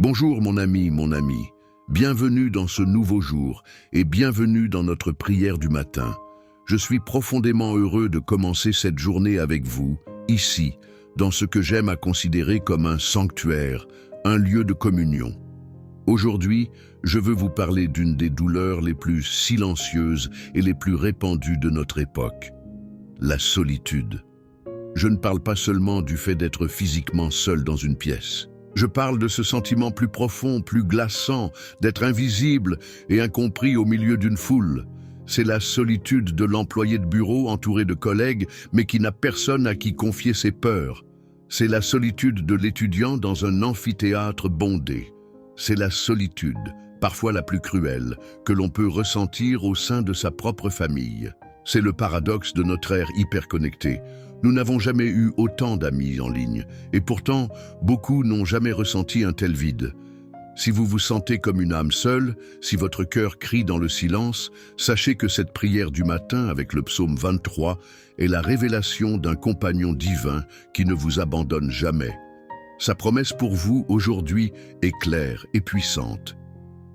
Bonjour mon ami. Bienvenue dans ce nouveau jour et bienvenue dans notre prière du matin. Je suis profondément heureux de commencer cette journée avec vous, ici, dans ce que j'aime à considérer comme un sanctuaire, un lieu de communion. Aujourd'hui, je veux vous parler d'une des douleurs les plus silencieuses et les plus répandues de notre époque, la solitude. Je ne parle pas seulement du fait d'être physiquement seul dans une pièce. Je parle de ce sentiment plus profond, plus glaçant, d'être invisible et incompris au milieu d'une foule. C'est la solitude de l'employé de bureau entouré de collègues, mais qui n'a personne à qui confier ses peurs. C'est la solitude de l'étudiant dans un amphithéâtre bondé. C'est la solitude, parfois la plus cruelle, que l'on peut ressentir au sein de sa propre famille. C'est le paradoxe de notre ère hyperconnectée. Nous n'avons jamais eu autant d'amis en ligne, et pourtant, beaucoup n'ont jamais ressenti un tel vide. Si vous vous sentez comme une âme seule, si votre cœur crie dans le silence, sachez que cette prière du matin avec le psaume 23 est la révélation d'un compagnon divin qui ne vous abandonne jamais. Sa promesse pour vous aujourd'hui est claire et puissante.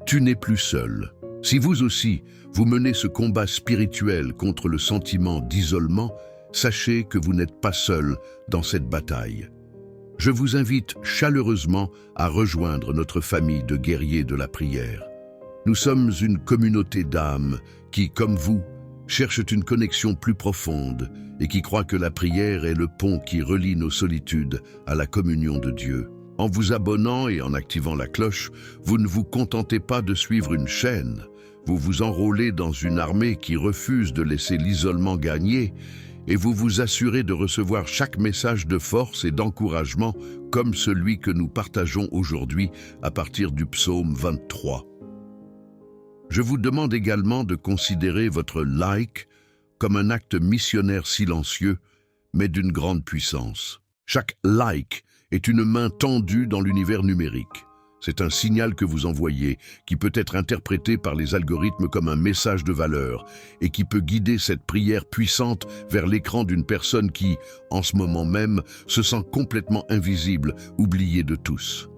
Tu n'es plus seul. Si vous aussi, vous menez ce combat spirituel contre le sentiment d'isolement, sachez que vous n'êtes pas seul dans cette bataille. Je vous invite chaleureusement à rejoindre notre famille de guerriers de la prière. Nous sommes une communauté d'âmes qui, comme vous, cherchent une connexion plus profonde et qui croient que la prière est le pont qui relie nos solitudes à la communion de Dieu. En vous abonnant et en activant la cloche, vous ne vous contentez pas de suivre une chaîne. Vous vous enrôlez dans une armée qui refuse de laisser l'isolement gagner et vous vous assurez de recevoir chaque message de force et d'encouragement comme celui que nous partageons aujourd'hui à partir du psaume 23. Je vous demande également de considérer votre like comme un acte missionnaire silencieux, mais d'une grande puissance. Chaque like est une main tendue dans l'univers numérique. C'est un signal que vous envoyez, qui peut être interprété par les algorithmes comme un message de valeur et qui peut guider cette prière puissante vers l'écran d'une personne qui, en ce moment même, se sent complètement invisible, oubliée de tous.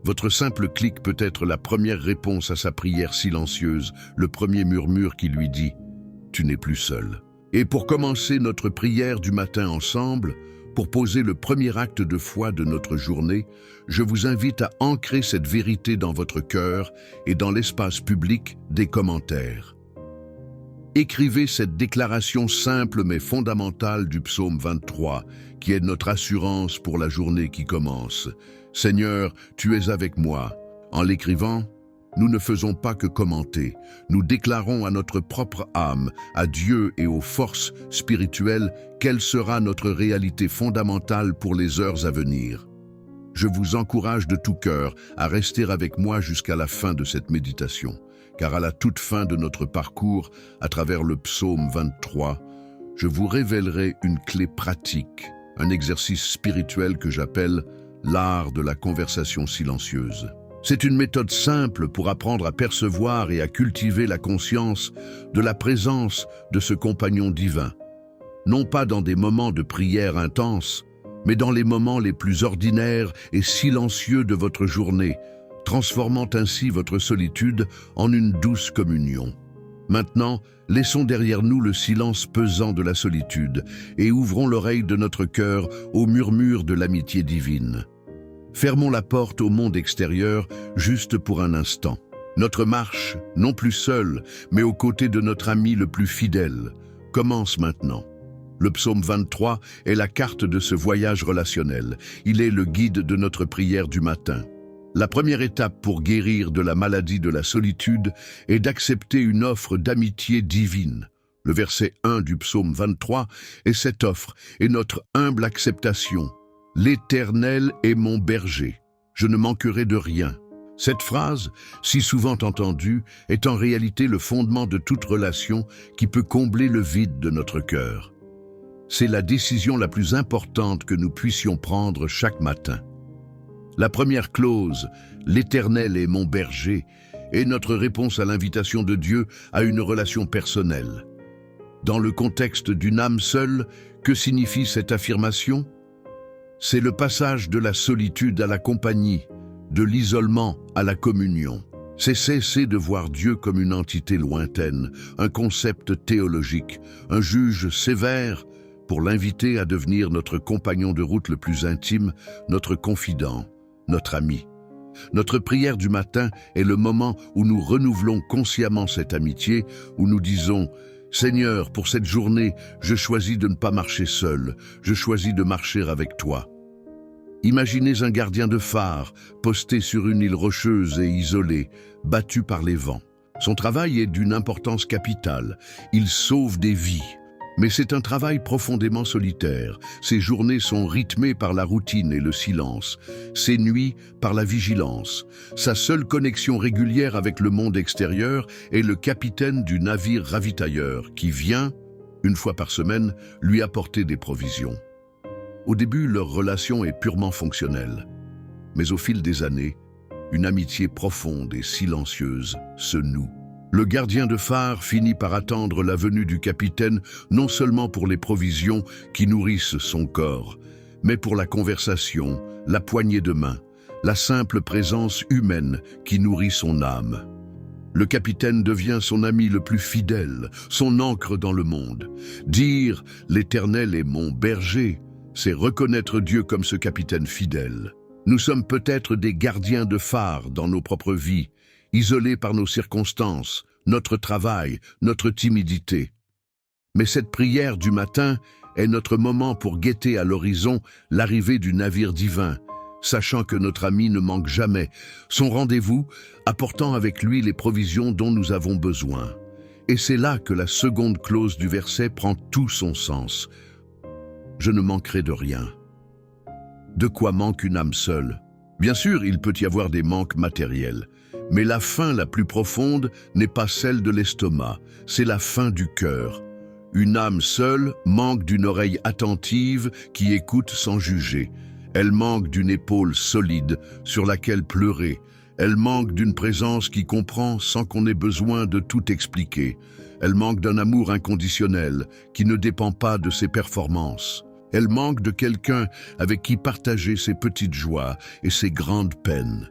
Votre simple clic peut être la première réponse à sa prière silencieuse, le premier murmure qui lui dit « Tu n'es plus seul ». Et pour commencer notre prière du matin ensemble, pour poser le premier acte de foi de notre journée, je vous invite à ancrer cette vérité dans votre cœur et dans l'espace public des commentaires. Écrivez cette déclaration simple mais fondamentale du psaume 23, qui est notre assurance pour la journée qui commence. « Seigneur, tu es avec moi ». En l'écrivant, nous ne faisons pas que commenter, nous déclarons à notre propre âme, à Dieu et aux forces spirituelles quelle sera notre réalité fondamentale pour les heures à venir. Je vous encourage de tout cœur à rester avec moi jusqu'à la fin de cette méditation, car à la toute fin de notre parcours, à travers le psaume 23, je vous révélerai une clé pratique, un exercice spirituel que j'appelle l'art de la conversation silencieuse. C'est une méthode simple pour apprendre à percevoir et à cultiver la conscience de la présence de ce compagnon divin. Non pas dans des moments de prière intense, mais dans les moments les plus ordinaires et silencieux de votre journée, transformant ainsi votre solitude en une douce communion. Maintenant, laissons derrière nous le silence pesant de la solitude et ouvrons l'oreille de notre cœur au murmure de l'amitié divine. Fermons la porte au monde extérieur juste pour un instant. Notre marche, non plus seule, mais aux côtés de notre ami le plus fidèle, commence maintenant. Le psaume 23 est la carte de ce voyage relationnel. Il est le guide de notre prière du matin. La première étape pour guérir de la maladie de la solitude est d'accepter une offre d'amitié divine. Le verset 1 du psaume 23 est cette offre et notre humble acceptation. L'Éternel est mon berger, je ne manquerai de rien. Cette phrase, si souvent entendue, est en réalité le fondement de toute relation qui peut combler le vide de notre cœur. C'est la décision la plus importante que nous puissions prendre chaque matin. La première clause, « L'Éternel est mon berger », est notre réponse à l'invitation de Dieu à une relation personnelle. Dans le contexte d'une âme seule, que signifie cette affirmation ? C'est le passage de la solitude à la compagnie, de l'isolement à la communion. C'est cesser de voir Dieu comme une entité lointaine, un concept théologique, un juge sévère, pour l'inviter à devenir notre compagnon de route le plus intime, notre confident, notre ami. Notre prière du matin est le moment où nous renouvelons consciemment cette amitié, où nous disons « Seigneur, pour cette journée, je choisis de ne pas marcher seul, je choisis de marcher avec toi ». Imaginez un gardien de phare, posté sur une île rocheuse et isolée, battu par les vents. Son travail est d'une importance capitale. Il sauve des vies. Mais c'est un travail profondément solitaire. Ses journées sont rythmées par la routine et le silence. Ses nuits par la vigilance. Sa seule connexion régulière avec le monde extérieur est le capitaine du navire ravitailleur qui vient, une fois par semaine, lui apporter des provisions. Au début, leur relation est purement fonctionnelle. Mais au fil des années, une amitié profonde et silencieuse se noue. Le gardien de phare finit par attendre la venue du capitaine non seulement pour les provisions qui nourrissent son corps, mais pour la conversation, la poignée de main, la simple présence humaine qui nourrit son âme. Le capitaine devient son ami le plus fidèle, son ancre dans le monde. Dire « l'Éternel est mon berger », c'est reconnaître Dieu comme ce capitaine fidèle. Nous sommes peut-être des gardiens de phare dans nos propres vies, isolés par nos circonstances, notre travail, notre timidité. Mais cette prière du matin est notre moment pour guetter à l'horizon l'arrivée du navire divin, sachant que notre ami ne manque jamais, son rendez-vous apportant avec lui les provisions dont nous avons besoin. Et c'est là que la seconde clause du verset prend tout son sens. Je ne manquerai de rien. De quoi manque une âme seule? Bien sûr, il peut y avoir des manques matériels, mais la faim la plus profonde n'est pas celle de l'estomac, c'est la faim du cœur. Une âme seule manque d'une oreille attentive qui écoute sans juger. Elle manque d'une épaule solide sur laquelle pleurer. Elle manque d'une présence qui comprend sans qu'on ait besoin de tout expliquer. Elle manque d'un amour inconditionnel qui ne dépend pas de ses performances. Elle manque de quelqu'un avec qui partager ses petites joies et ses grandes peines.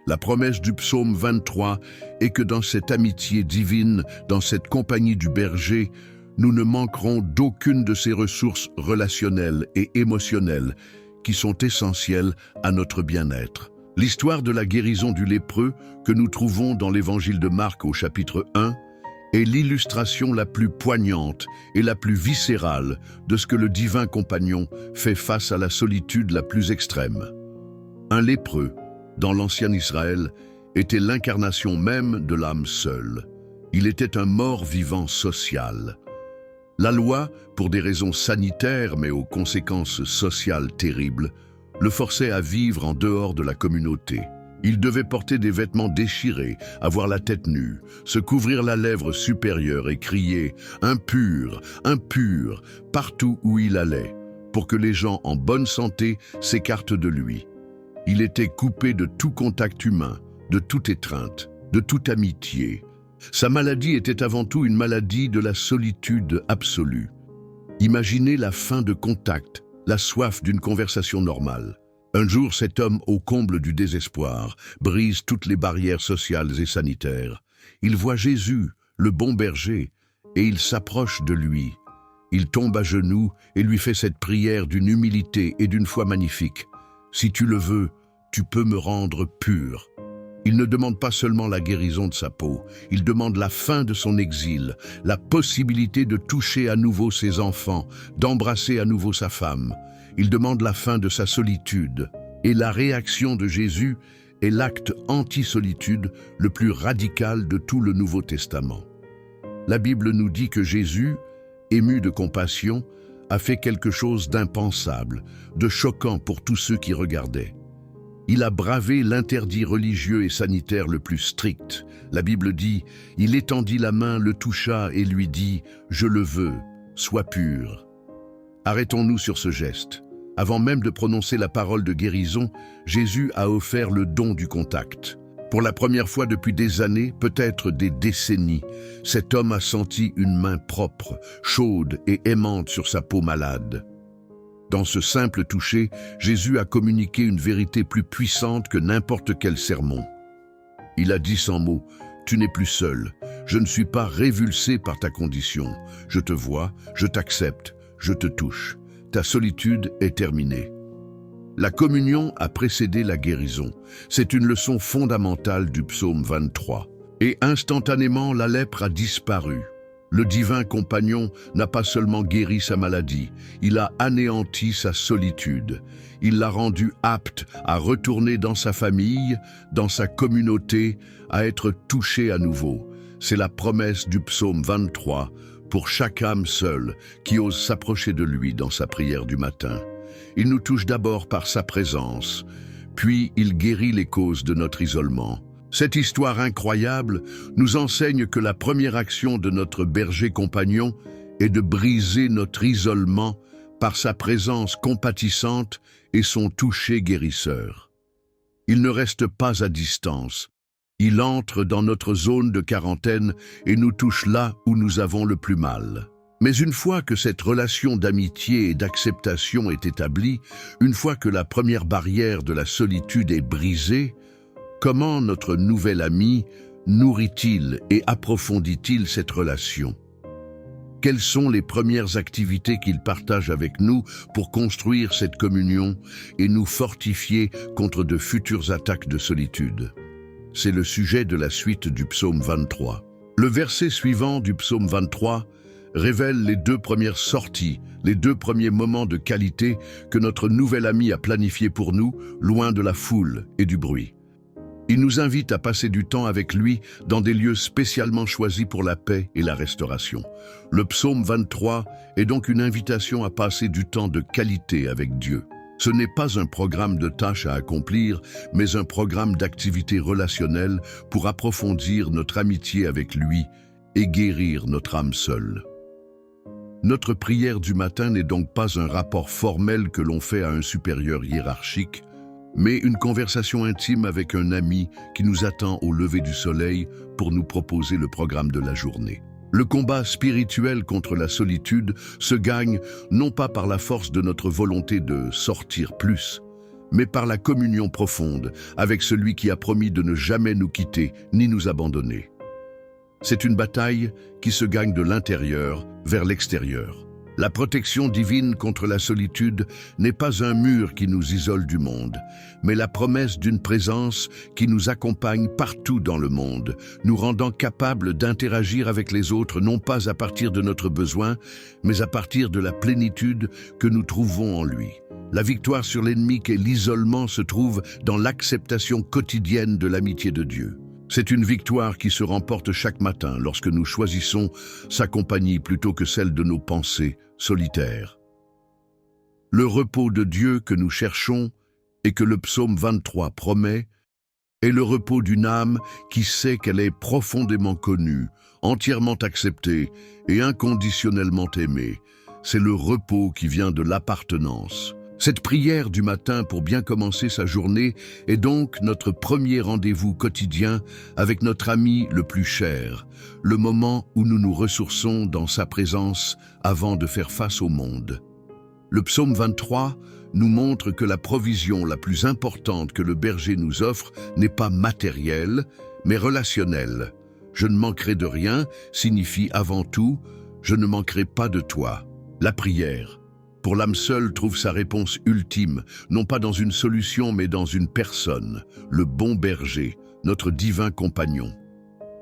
La promesse du psaume 23 est que dans cette amitié divine, dans cette compagnie du berger, nous ne manquerons d'aucune de ces ressources relationnelles et émotionnelles qui sont essentielles à notre bien-être. L'histoire de la guérison du lépreux que nous trouvons dans l'évangile de Marc au chapitre 1 est l'illustration la plus poignante et la plus viscérale de ce que le divin compagnon fait face à la solitude la plus extrême. Un lépreux, dans l'ancien Israël, était l'incarnation même de l'âme seule. Il était un mort-vivant social. La loi, pour des raisons sanitaires mais aux conséquences sociales terribles, le forçait à vivre en dehors de la communauté. Il devait porter des vêtements déchirés, avoir la tête nue, se couvrir la lèvre supérieure et crier « impur, impur » partout où il allait, pour que les gens en bonne santé s'écartent de lui. Il était coupé de tout contact humain, de toute étreinte, de toute amitié. Sa maladie était avant tout une maladie de la solitude absolue. Imaginez la faim de contact, la soif d'une conversation normale. Un jour, cet homme, au comble du désespoir, brise toutes les barrières sociales et sanitaires. Il voit Jésus, le bon berger, et il s'approche de lui. Il tombe à genoux et lui fait cette prière d'une humilité et d'une foi magnifique. « Si tu le veux, tu peux me rendre pur. » Il ne demande pas seulement la guérison de sa peau, il demande la fin de son exil, la possibilité de toucher à nouveau ses enfants, d'embrasser à nouveau sa femme. Il demande la fin de sa solitude. Et la réaction de Jésus est l'acte anti-solitude le plus radical de tout le Nouveau Testament. La Bible nous dit que Jésus, ému de compassion, a fait quelque chose d'impensable, de choquant pour tous ceux qui regardaient. Il a bravé l'interdit religieux et sanitaire le plus strict. La Bible dit, il étendit la main, le toucha et lui dit « Je le veux, sois pur ». Arrêtons-nous sur ce geste. Avant même de prononcer la parole de guérison, Jésus a offert le don du contact. Pour la première fois depuis des années, peut-être des décennies, cet homme a senti une main propre, chaude et aimante sur sa peau malade. Dans ce simple toucher, Jésus a communiqué une vérité plus puissante que n'importe quel sermon. Il a dit sans mots, « Tu n'es plus seul, je ne suis pas révulsé par ta condition. Je te vois, je t'accepte, je te touche. Ta solitude est terminée. » La communion a précédé la guérison. C'est une leçon fondamentale du psaume 23. Et instantanément, la lèpre a disparu. Le divin compagnon n'a pas seulement guéri sa maladie, il a anéanti sa solitude. Il l'a rendu apte à retourner dans sa famille, dans sa communauté, à être touché à nouveau. C'est la promesse du psaume 23 pour chaque âme seule qui ose s'approcher de lui dans sa prière du matin. Il nous touche d'abord par sa présence, puis il guérit les causes de notre isolement. Cette histoire incroyable nous enseigne que la première action de notre berger compagnon est de briser notre isolement par sa présence compatissante et son toucher guérisseur. Il ne reste pas à distance. Il entre dans notre zone de quarantaine et nous touche là où nous avons le plus mal. Mais une fois que cette relation d'amitié et d'acceptation est établie, une fois que la première barrière de la solitude est brisée, comment notre nouvel ami nourrit-il et approfondit-il cette relation? Quelles sont les premières activités qu'il partage avec nous pour construire cette communion et nous fortifier contre de futures attaques de solitude? C'est le sujet de la suite du psaume 23. Le verset suivant du psaume 23 révèle les deux premières sorties, les deux premiers moments de qualité que notre nouvel ami a planifiés pour nous, loin de la foule et du bruit. Il nous invite à passer du temps avec lui dans des lieux spécialement choisis pour la paix et la restauration. Le psaume 23 est donc une invitation à passer du temps de qualité avec Dieu. Ce n'est pas un programme de tâches à accomplir, mais un programme d'activités relationnelles pour approfondir notre amitié avec lui et guérir notre âme seule. Notre prière du matin n'est donc pas un rapport formel que l'on fait à un supérieur hiérarchique, mais une conversation intime avec un ami qui nous attend au lever du soleil pour nous proposer le programme de la journée. Le combat spirituel contre la solitude se gagne non pas par la force de notre volonté de sortir plus, mais par la communion profonde avec celui qui a promis de ne jamais nous quitter ni nous abandonner. C'est une bataille qui se gagne de l'intérieur vers l'extérieur. La protection divine contre la solitude n'est pas un mur qui nous isole du monde, mais la promesse d'une présence qui nous accompagne partout dans le monde, nous rendant capables d'interagir avec les autres non pas à partir de notre besoin, mais à partir de la plénitude que nous trouvons en lui. La victoire sur l'ennemi qu'est l'isolement se trouve dans l'acceptation quotidienne de l'amitié de Dieu. C'est une victoire qui se remporte chaque matin lorsque nous choisissons sa compagnie plutôt que celle de nos pensées solitaires. Le repos de Dieu que nous cherchons et que le psaume 23 promet est le repos d'une âme qui sait qu'elle est profondément connue, entièrement acceptée et inconditionnellement aimée. C'est le repos qui vient de l'appartenance. Cette prière du matin pour bien commencer sa journée est donc notre premier rendez-vous quotidien avec notre ami le plus cher, le moment où nous nous ressourçons dans sa présence avant de faire face au monde. Le psaume 23 nous montre que la provision la plus importante que le berger nous offre n'est pas matérielle, mais relationnelle. Je ne manquerai de rien signifie avant tout « je ne manquerai pas de toi ». La prière, pour l'âme seule, trouve sa réponse ultime, non pas dans une solution, mais dans une personne, le bon berger, notre divin compagnon.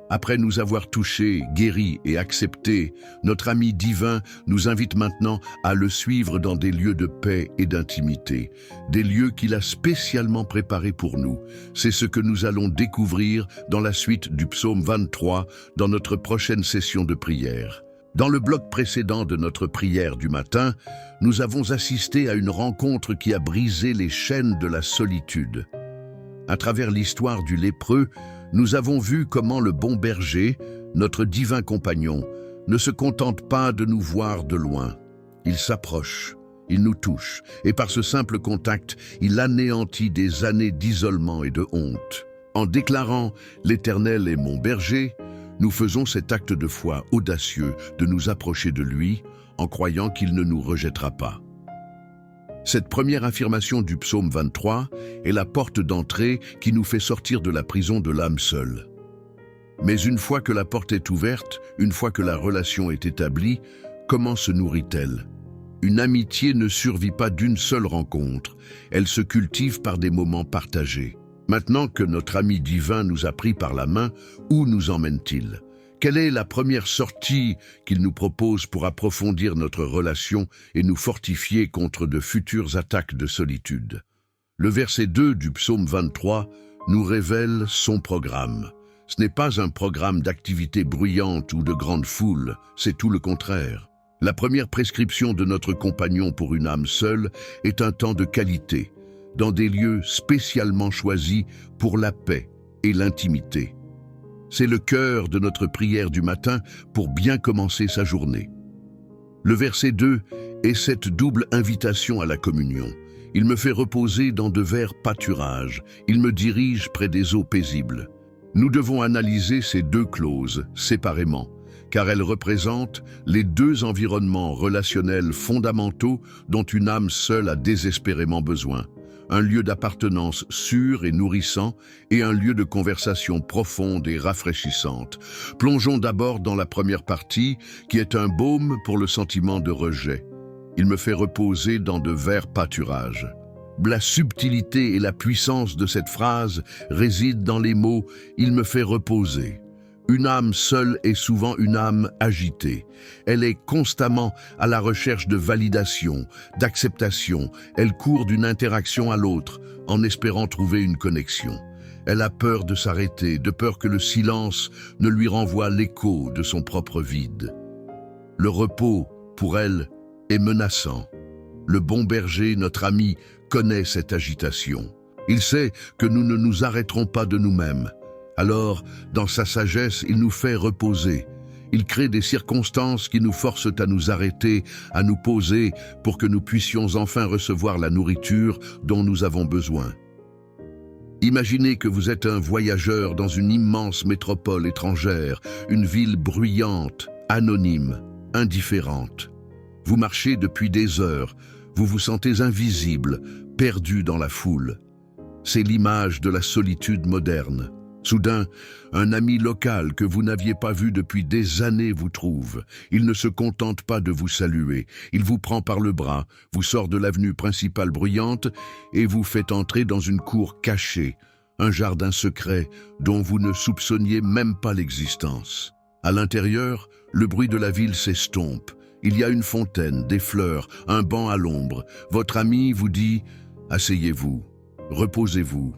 Après nous avoir touchés, guéris et acceptés, notre ami divin nous invite maintenant à le suivre dans des lieux de paix et d'intimité, des lieux qu'il a spécialement préparés pour nous. C'est ce que nous allons découvrir dans la suite du psaume 23, dans notre prochaine session de prière. Dans le bloc précédent de notre prière du matin, nous avons assisté à une rencontre qui a brisé les chaînes de la solitude. À travers l'histoire du lépreux, nous avons vu comment le bon berger, notre divin compagnon, ne se contente pas de nous voir de loin. Il s'approche, il nous touche, et par ce simple contact, il anéantit des années d'isolement et de honte. En déclarant « L'Éternel est mon berger », nous faisons cet acte de foi audacieux de nous approcher de lui en croyant qu'il ne nous rejettera pas. Cette première affirmation du psaume 23 est la porte d'entrée qui nous fait sortir de la prison de l'âme seule. Mais une fois que la porte est ouverte, une fois que la relation est établie, comment se nourrit-elle? Une amitié ne survit pas d'une seule rencontre, elle se cultive par des moments partagés. Maintenant que notre ami divin nous a pris par la main, où nous emmène-t-il? Quelle est la première sortie qu'il nous propose pour approfondir notre relation et nous fortifier contre de futures attaques de solitude? Le verset 2 du psaume 23 nous révèle son programme. Ce n'est pas un programme d'activité bruyante ou de grande foule, c'est tout le contraire. La première prescription de notre compagnon pour une âme seule est un temps de qualité, dans des lieux spécialement choisis pour la paix et l'intimité. C'est le cœur de notre prière du matin pour bien commencer sa journée. Le verset 2 est cette double invitation à la communion. Il me fait reposer dans de verts pâturages, il me dirige près des eaux paisibles. Nous devons analyser ces deux clauses séparément, car elles représentent les deux environnements relationnels fondamentaux dont une âme seule a désespérément besoin. Un lieu d'appartenance sûr et nourrissant et un lieu de conversation profonde et rafraîchissante. Plongeons d'abord dans la première partie, qui est un baume pour le sentiment de rejet. Il me fait reposer dans de verts pâturages. La subtilité et la puissance de cette phrase résident dans les mots « il me fait reposer ». Une âme seule est souvent une âme agitée. Elle est constamment à la recherche de validation, d'acceptation. Elle court d'une interaction à l'autre en espérant trouver une connexion. Elle a peur de s'arrêter, de peur que le silence ne lui renvoie l'écho de son propre vide. Le repos, pour elle, est menaçant. Le bon berger, notre ami, connaît cette agitation. Il sait que nous ne nous arrêterons pas de nous-mêmes. Alors, dans sa sagesse, il nous fait reposer. Il crée des circonstances qui nous forcent à nous arrêter, à nous poser pour que nous puissions enfin recevoir la nourriture dont nous avons besoin. Imaginez que vous êtes un voyageur dans une immense métropole étrangère, une ville bruyante, anonyme, indifférente. Vous marchez depuis des heures, vous vous sentez invisible, perdu dans la foule. C'est l'image de la solitude moderne. Soudain, un ami local que vous n'aviez pas vu depuis des années vous trouve. Il ne se contente pas de vous saluer. Il vous prend par le bras, vous sort de l'avenue principale bruyante et vous fait entrer dans une cour cachée, un jardin secret dont vous ne soupçonniez même pas l'existence. À l'intérieur, le bruit de la ville s'estompe. Il y a une fontaine, des fleurs, un banc à l'ombre. Votre ami vous dit « Asseyez-vous, reposez-vous.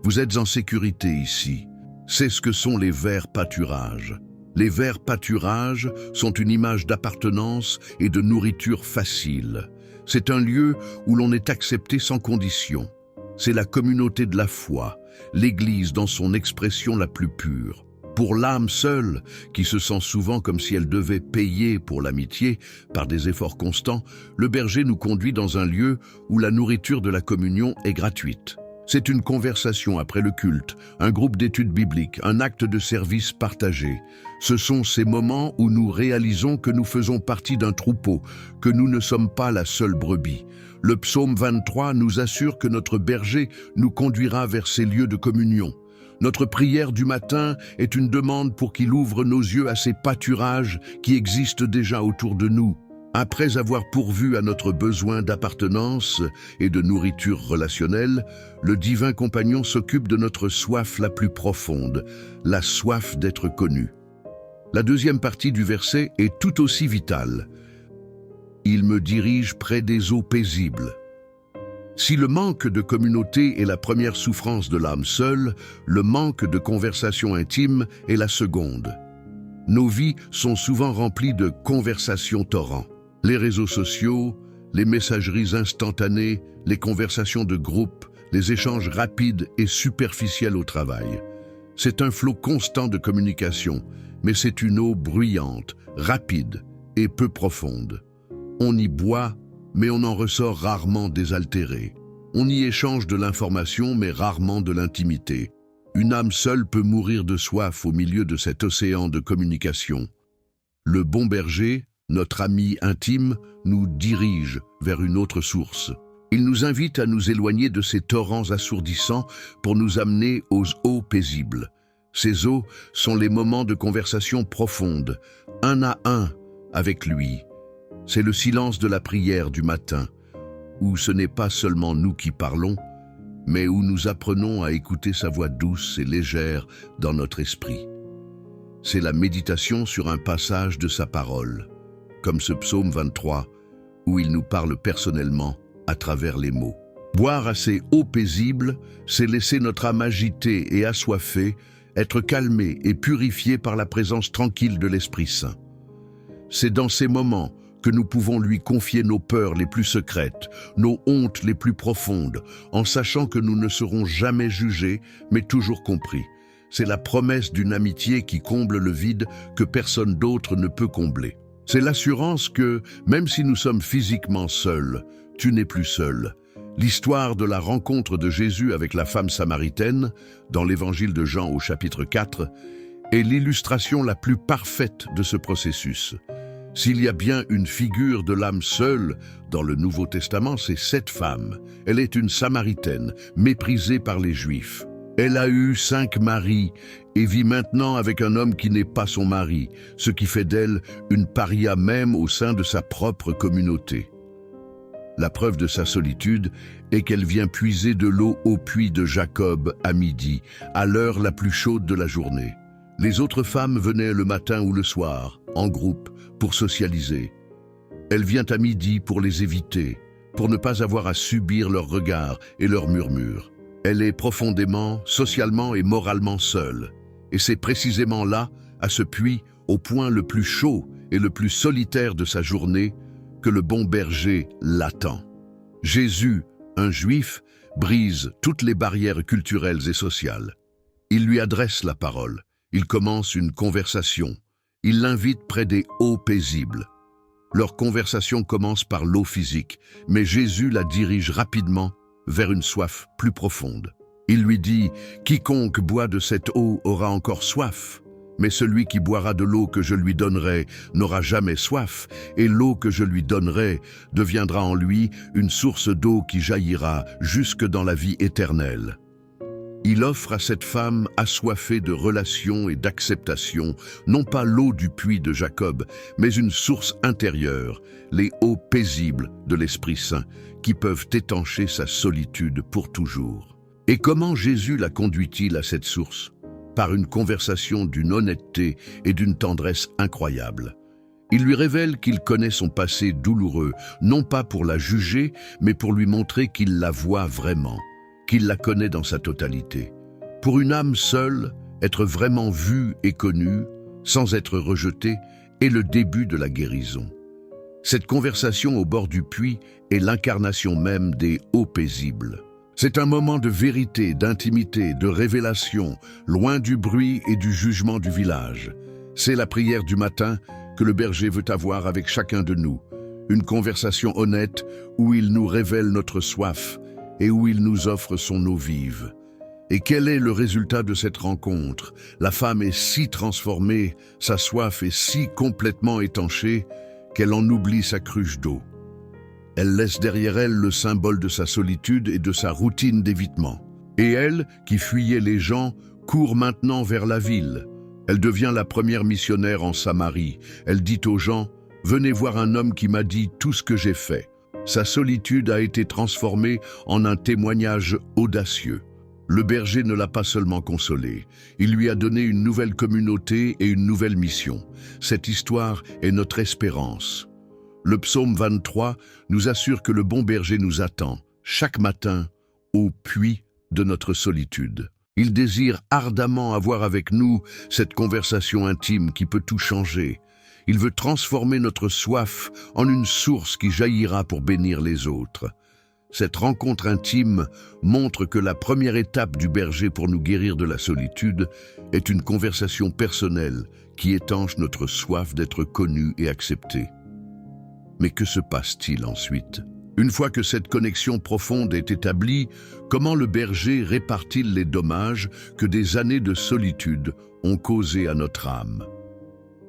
Vous êtes en sécurité ici. » C'est ce que sont les verts pâturages. Les verts pâturages sont une image d'appartenance et de nourriture facile. C'est un lieu où l'on est accepté sans condition. C'est la communauté de la foi, l'Église dans son expression la plus pure. Pour l'âme seule, qui se sent souvent comme si elle devait payer pour l'amitié par des efforts constants, le berger nous conduit dans un lieu où la nourriture de la communion est gratuite. C'est une conversation après le culte, un groupe d'études bibliques, un acte de service partagé. Ce sont ces moments où nous réalisons que nous faisons partie d'un troupeau, que nous ne sommes pas la seule brebis. Le psaume 23 nous assure que notre berger nous conduira vers ces lieux de communion. Notre prière du matin est une demande pour qu'il ouvre nos yeux à ces pâturages qui existent déjà autour de nous. Après avoir pourvu à notre besoin d'appartenance et de nourriture relationnelle, le divin compagnon s'occupe de notre soif la plus profonde, la soif d'être connu. La deuxième partie du verset est tout aussi vitale. Il me dirige près des eaux paisibles. Si le manque de communauté est la première souffrance de l'âme seule, le manque de conversation intime est la seconde. Nos vies sont souvent remplies de conversations torrents. Les réseaux sociaux, les messageries instantanées, les conversations de groupe, les échanges rapides et superficiels au travail. C'est un flot constant de communication, mais c'est une eau bruyante, rapide et peu profonde. On y boit, mais on en ressort rarement désaltéré. On y échange de l'information, mais rarement de l'intimité. Une âme seule peut mourir de soif au milieu de cet océan de communication. Le bon berger, notre ami intime, nous dirige vers une autre source. Il nous invite à nous éloigner de ces torrents assourdissants pour nous amener aux eaux paisibles. Ces eaux sont les moments de conversation profonde, un à un, avec lui. C'est le silence de la prière du matin, où ce n'est pas seulement nous qui parlons, mais où nous apprenons à écouter sa voix douce et légère dans notre esprit. C'est la méditation sur un passage de sa parole, comme ce psaume 23, où il nous parle personnellement à travers les mots. Boire à ces eaux paisibles, c'est laisser notre âme agitée et assoiffée, être calmée et purifiée par la présence tranquille de l'Esprit Saint. C'est dans ces moments que nous pouvons lui confier nos peurs les plus secrètes, nos hontes les plus profondes, en sachant que nous ne serons jamais jugés, mais toujours compris. C'est la promesse d'une amitié qui comble le vide que personne d'autre ne peut combler. C'est l'assurance que, même si nous sommes physiquement seuls, tu n'es plus seul. L'histoire de la rencontre de Jésus avec la femme samaritaine, dans l'évangile de Jean au chapitre 4, est l'illustration la plus parfaite de ce processus. S'il y a bien une figure de l'âme seule dans le Nouveau Testament, c'est cette femme. Elle est une Samaritaine, méprisée par les Juifs. Elle a eu 5 maris et vit maintenant avec un homme qui n'est pas son mari, ce qui fait d'elle une paria même au sein de sa propre communauté. La preuve de sa solitude est qu'elle vient puiser de l'eau au puits de Jacob à midi, à l'heure la plus chaude de la journée. Les autres femmes venaient le matin ou le soir, en groupe, pour socialiser. Elle vient à midi pour les éviter, pour ne pas avoir à subir leurs regards et leurs murmures. Elle est profondément, socialement et moralement seule. Et c'est précisément là, à ce puits, au point le plus chaud et le plus solitaire de sa journée, que le bon berger l'attend. Jésus, un juif, brise toutes les barrières culturelles et sociales. Il lui adresse la parole. Il commence une conversation. Il l'invite près des eaux paisibles. Leur conversation commence par l'eau physique, mais Jésus la dirige rapidement vers une soif plus profonde. Il lui dit « Quiconque boit de cette eau aura encore soif, mais celui qui boira de l'eau que je lui donnerai n'aura jamais soif, et l'eau que je lui donnerai deviendra en lui une source d'eau qui jaillira jusque dans la vie éternelle. » Il offre à cette femme assoiffée de relations et d'acceptation, non pas l'eau du puits de Jacob, mais une source intérieure, les eaux paisibles de l'Esprit Saint, qui peuvent étancher sa solitude pour toujours. Et comment Jésus la conduit-il à cette source? Par une conversation d'une honnêteté et d'une tendresse incroyables. Il lui révèle qu'il connaît son passé douloureux, non pas pour la juger, mais pour lui montrer qu'il la voit vraiment, qu'il la connaît dans sa totalité. Pour une âme seule, être vraiment vue et connue, sans être rejetée, est le début de la guérison. Cette conversation au bord du puits est l'incarnation même des eaux paisibles. C'est un moment de vérité, d'intimité, de révélation, loin du bruit et du jugement du village. C'est la prière du matin que le berger veut avoir avec chacun de nous. Une conversation honnête où il nous révèle notre soif et où il nous offre son eau vive. Et quel est le résultat de cette rencontre? La femme est si transformée, sa soif est si complètement étanchée qu'elle en oublie sa cruche d'eau. Elle laisse derrière elle le symbole de sa solitude et de sa routine d'évitement. Et elle, qui fuyait les gens, court maintenant vers la ville. Elle devient la première missionnaire en Samarie. Elle dit aux gens « Venez voir un homme qui m'a dit tout ce que j'ai fait ». Sa solitude a été transformée en un témoignage audacieux. Le berger ne l'a pas seulement consolée, il lui a donné une nouvelle communauté et une nouvelle mission. Cette histoire est notre espérance. Le psaume 23 nous assure que le bon berger nous attend, chaque matin, au puits de notre solitude. Il désire ardemment avoir avec nous cette conversation intime qui peut tout changer. Il veut transformer notre soif en une source qui jaillira pour bénir les autres. Cette rencontre intime montre que la première étape du berger pour nous guérir de la solitude est une conversation personnelle qui étanche notre soif d'être connu et accepté. Mais que se passe-t-il ensuite? Une fois que cette connexion profonde est établie, comment le berger répare-t-il les dommages que des années de solitude ont causés à notre âme?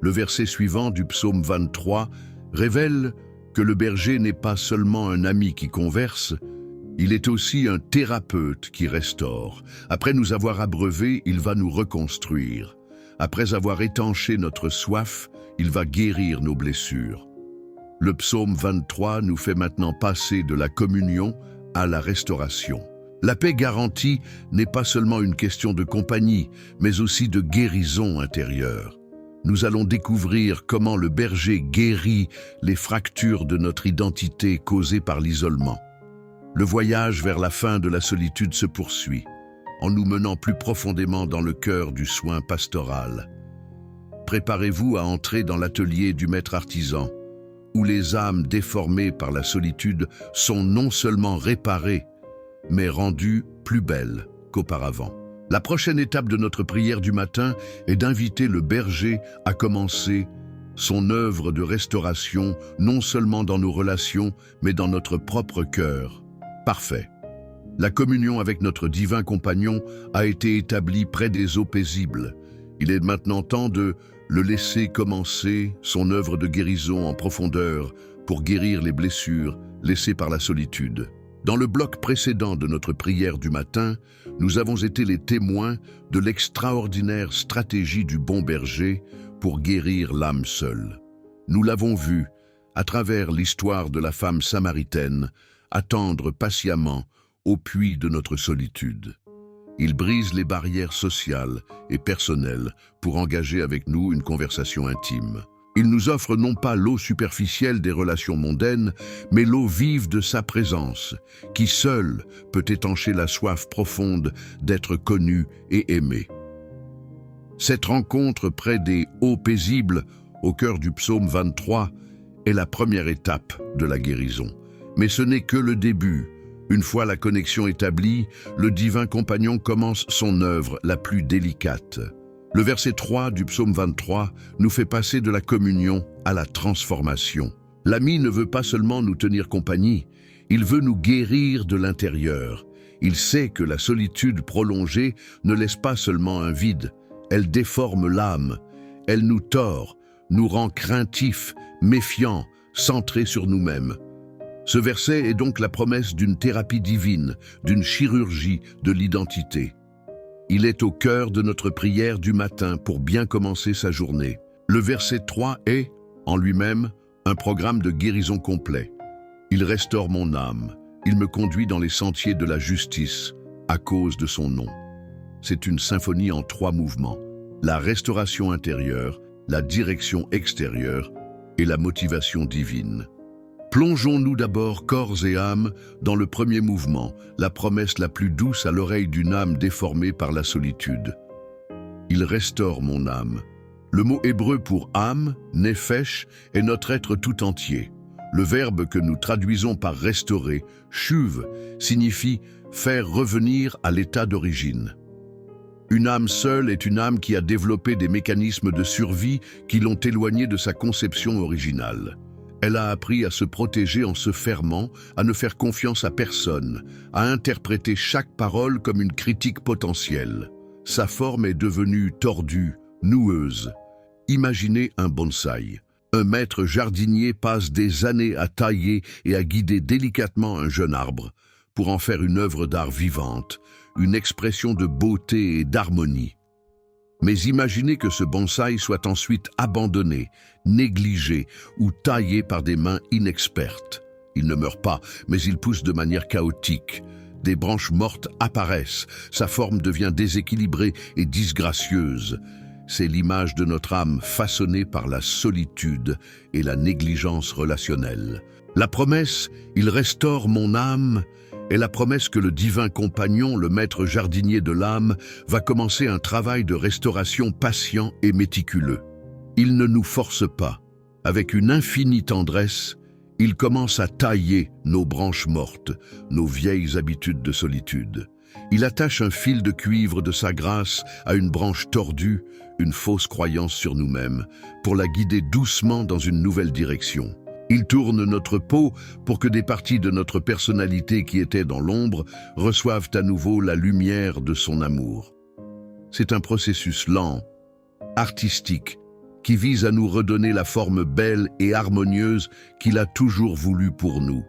Le verset suivant du psaume 23 révèle que le berger n'est pas seulement un ami qui converse, Il est aussi un thérapeute qui restaure. Après nous avoir abreuvés, il va nous reconstruire. Après avoir étanché notre soif, il va guérir nos blessures. Le psaume 23 nous fait maintenant passer de la communion à la restauration. La paix garantie n'est pas seulement une question de compagnie, mais aussi de guérison intérieure. Nous allons découvrir comment le berger guérit les fractures de notre identité causées par l'isolement. Le voyage vers la fin de la solitude se poursuit, en nous menant plus profondément dans le cœur du soin pastoral. Préparez-vous à entrer dans l'atelier du maître artisan, où les âmes déformées par la solitude sont non seulement réparées, mais rendues plus belles qu'auparavant. La prochaine étape de notre prière du matin est d'inviter le berger à commencer son œuvre de restauration, non seulement dans nos relations, mais dans notre propre cœur. Parfait. La communion avec notre divin compagnon a été établie près des eaux paisibles. Il est maintenant temps de le laisser commencer son œuvre de guérison en profondeur pour guérir les blessures laissées par la solitude. Dans le bloc précédent de notre prière du matin, nous avons été les témoins de l'extraordinaire stratégie du bon berger pour guérir l'âme seule. Nous l'avons vu, à travers l'histoire de la femme samaritaine, attendre patiemment au puits de notre solitude. Il brise les barrières sociales et personnelles pour engager avec nous une conversation intime. Il nous offre non pas l'eau superficielle des relations mondaines, mais l'eau vive de sa présence, qui seule peut étancher la soif profonde d'être connu et aimé. Cette rencontre près des eaux paisibles, au cœur du psaume 23, est la première étape de la guérison. Mais ce n'est que le début. Une fois la connexion établie, le divin compagnon commence son œuvre la plus délicate. Le verset 3 du psaume 23 nous fait passer de la communion à la transformation. L'ami ne veut pas seulement nous tenir compagnie, il veut nous guérir de l'intérieur. Il sait que la solitude prolongée ne laisse pas seulement un vide, elle déforme l'âme, elle nous tord, nous rend craintifs, méfiants, centrés sur nous-mêmes. Ce verset est donc la promesse d'une thérapie divine, d'une chirurgie de l'identité. Il est au cœur de notre prière du matin pour bien commencer sa journée. Le verset 3 est, en lui-même, un programme de guérison complet. Il restaure mon âme, il me conduit dans les sentiers de la justice, à cause de son nom. C'est une symphonie en 3 mouvements, la restauration intérieure, la direction extérieure et la motivation divine. Plongeons-nous d'abord corps et âme dans le premier mouvement, la promesse la plus douce à l'oreille d'une âme déformée par la solitude. Il restaure mon âme. Le mot hébreu pour âme, nefesh, est notre être tout entier. Le verbe que nous traduisons par restaurer, shuv, signifie faire revenir à l'état d'origine. Une âme seule est une âme qui a développé des mécanismes de survie qui l'ont éloignée de sa conception originale. Elle a appris à se protéger en se fermant, à ne faire confiance à personne, à interpréter chaque parole comme une critique potentielle. Sa forme est devenue tordue, noueuse. Imaginez un bonsaï. Un maître jardinier passe des années à tailler et à guider délicatement un jeune arbre pour en faire une œuvre d'art vivante, une expression de beauté et d'harmonie. Mais imaginez que ce bonsaï soit ensuite abandonné, négligé ou taillé par des mains inexpertes. Il ne meurt pas, mais il pousse de manière chaotique. Des branches mortes apparaissent, sa forme devient déséquilibrée et disgracieuse. C'est l'image de notre âme façonnée par la solitude et la négligence relationnelle. La promesse « Il restaure mon âme » est la promesse que le divin compagnon, le maître jardinier de l'âme, va commencer un travail de restauration patient et méticuleux. Il ne nous force pas. Avec une infinie tendresse, il commence à tailler nos branches mortes, nos vieilles habitudes de solitude. Il attache un fil de cuivre de sa grâce à une branche tordue, une fausse croyance sur nous-mêmes, pour la guider doucement dans une nouvelle direction. Il tourne notre peau pour que des parties de notre personnalité qui étaient dans l'ombre reçoivent à nouveau la lumière de son amour. C'est un processus lent, artistique, qui vise à nous redonner la forme belle et harmonieuse qu'il a toujours voulu pour nous.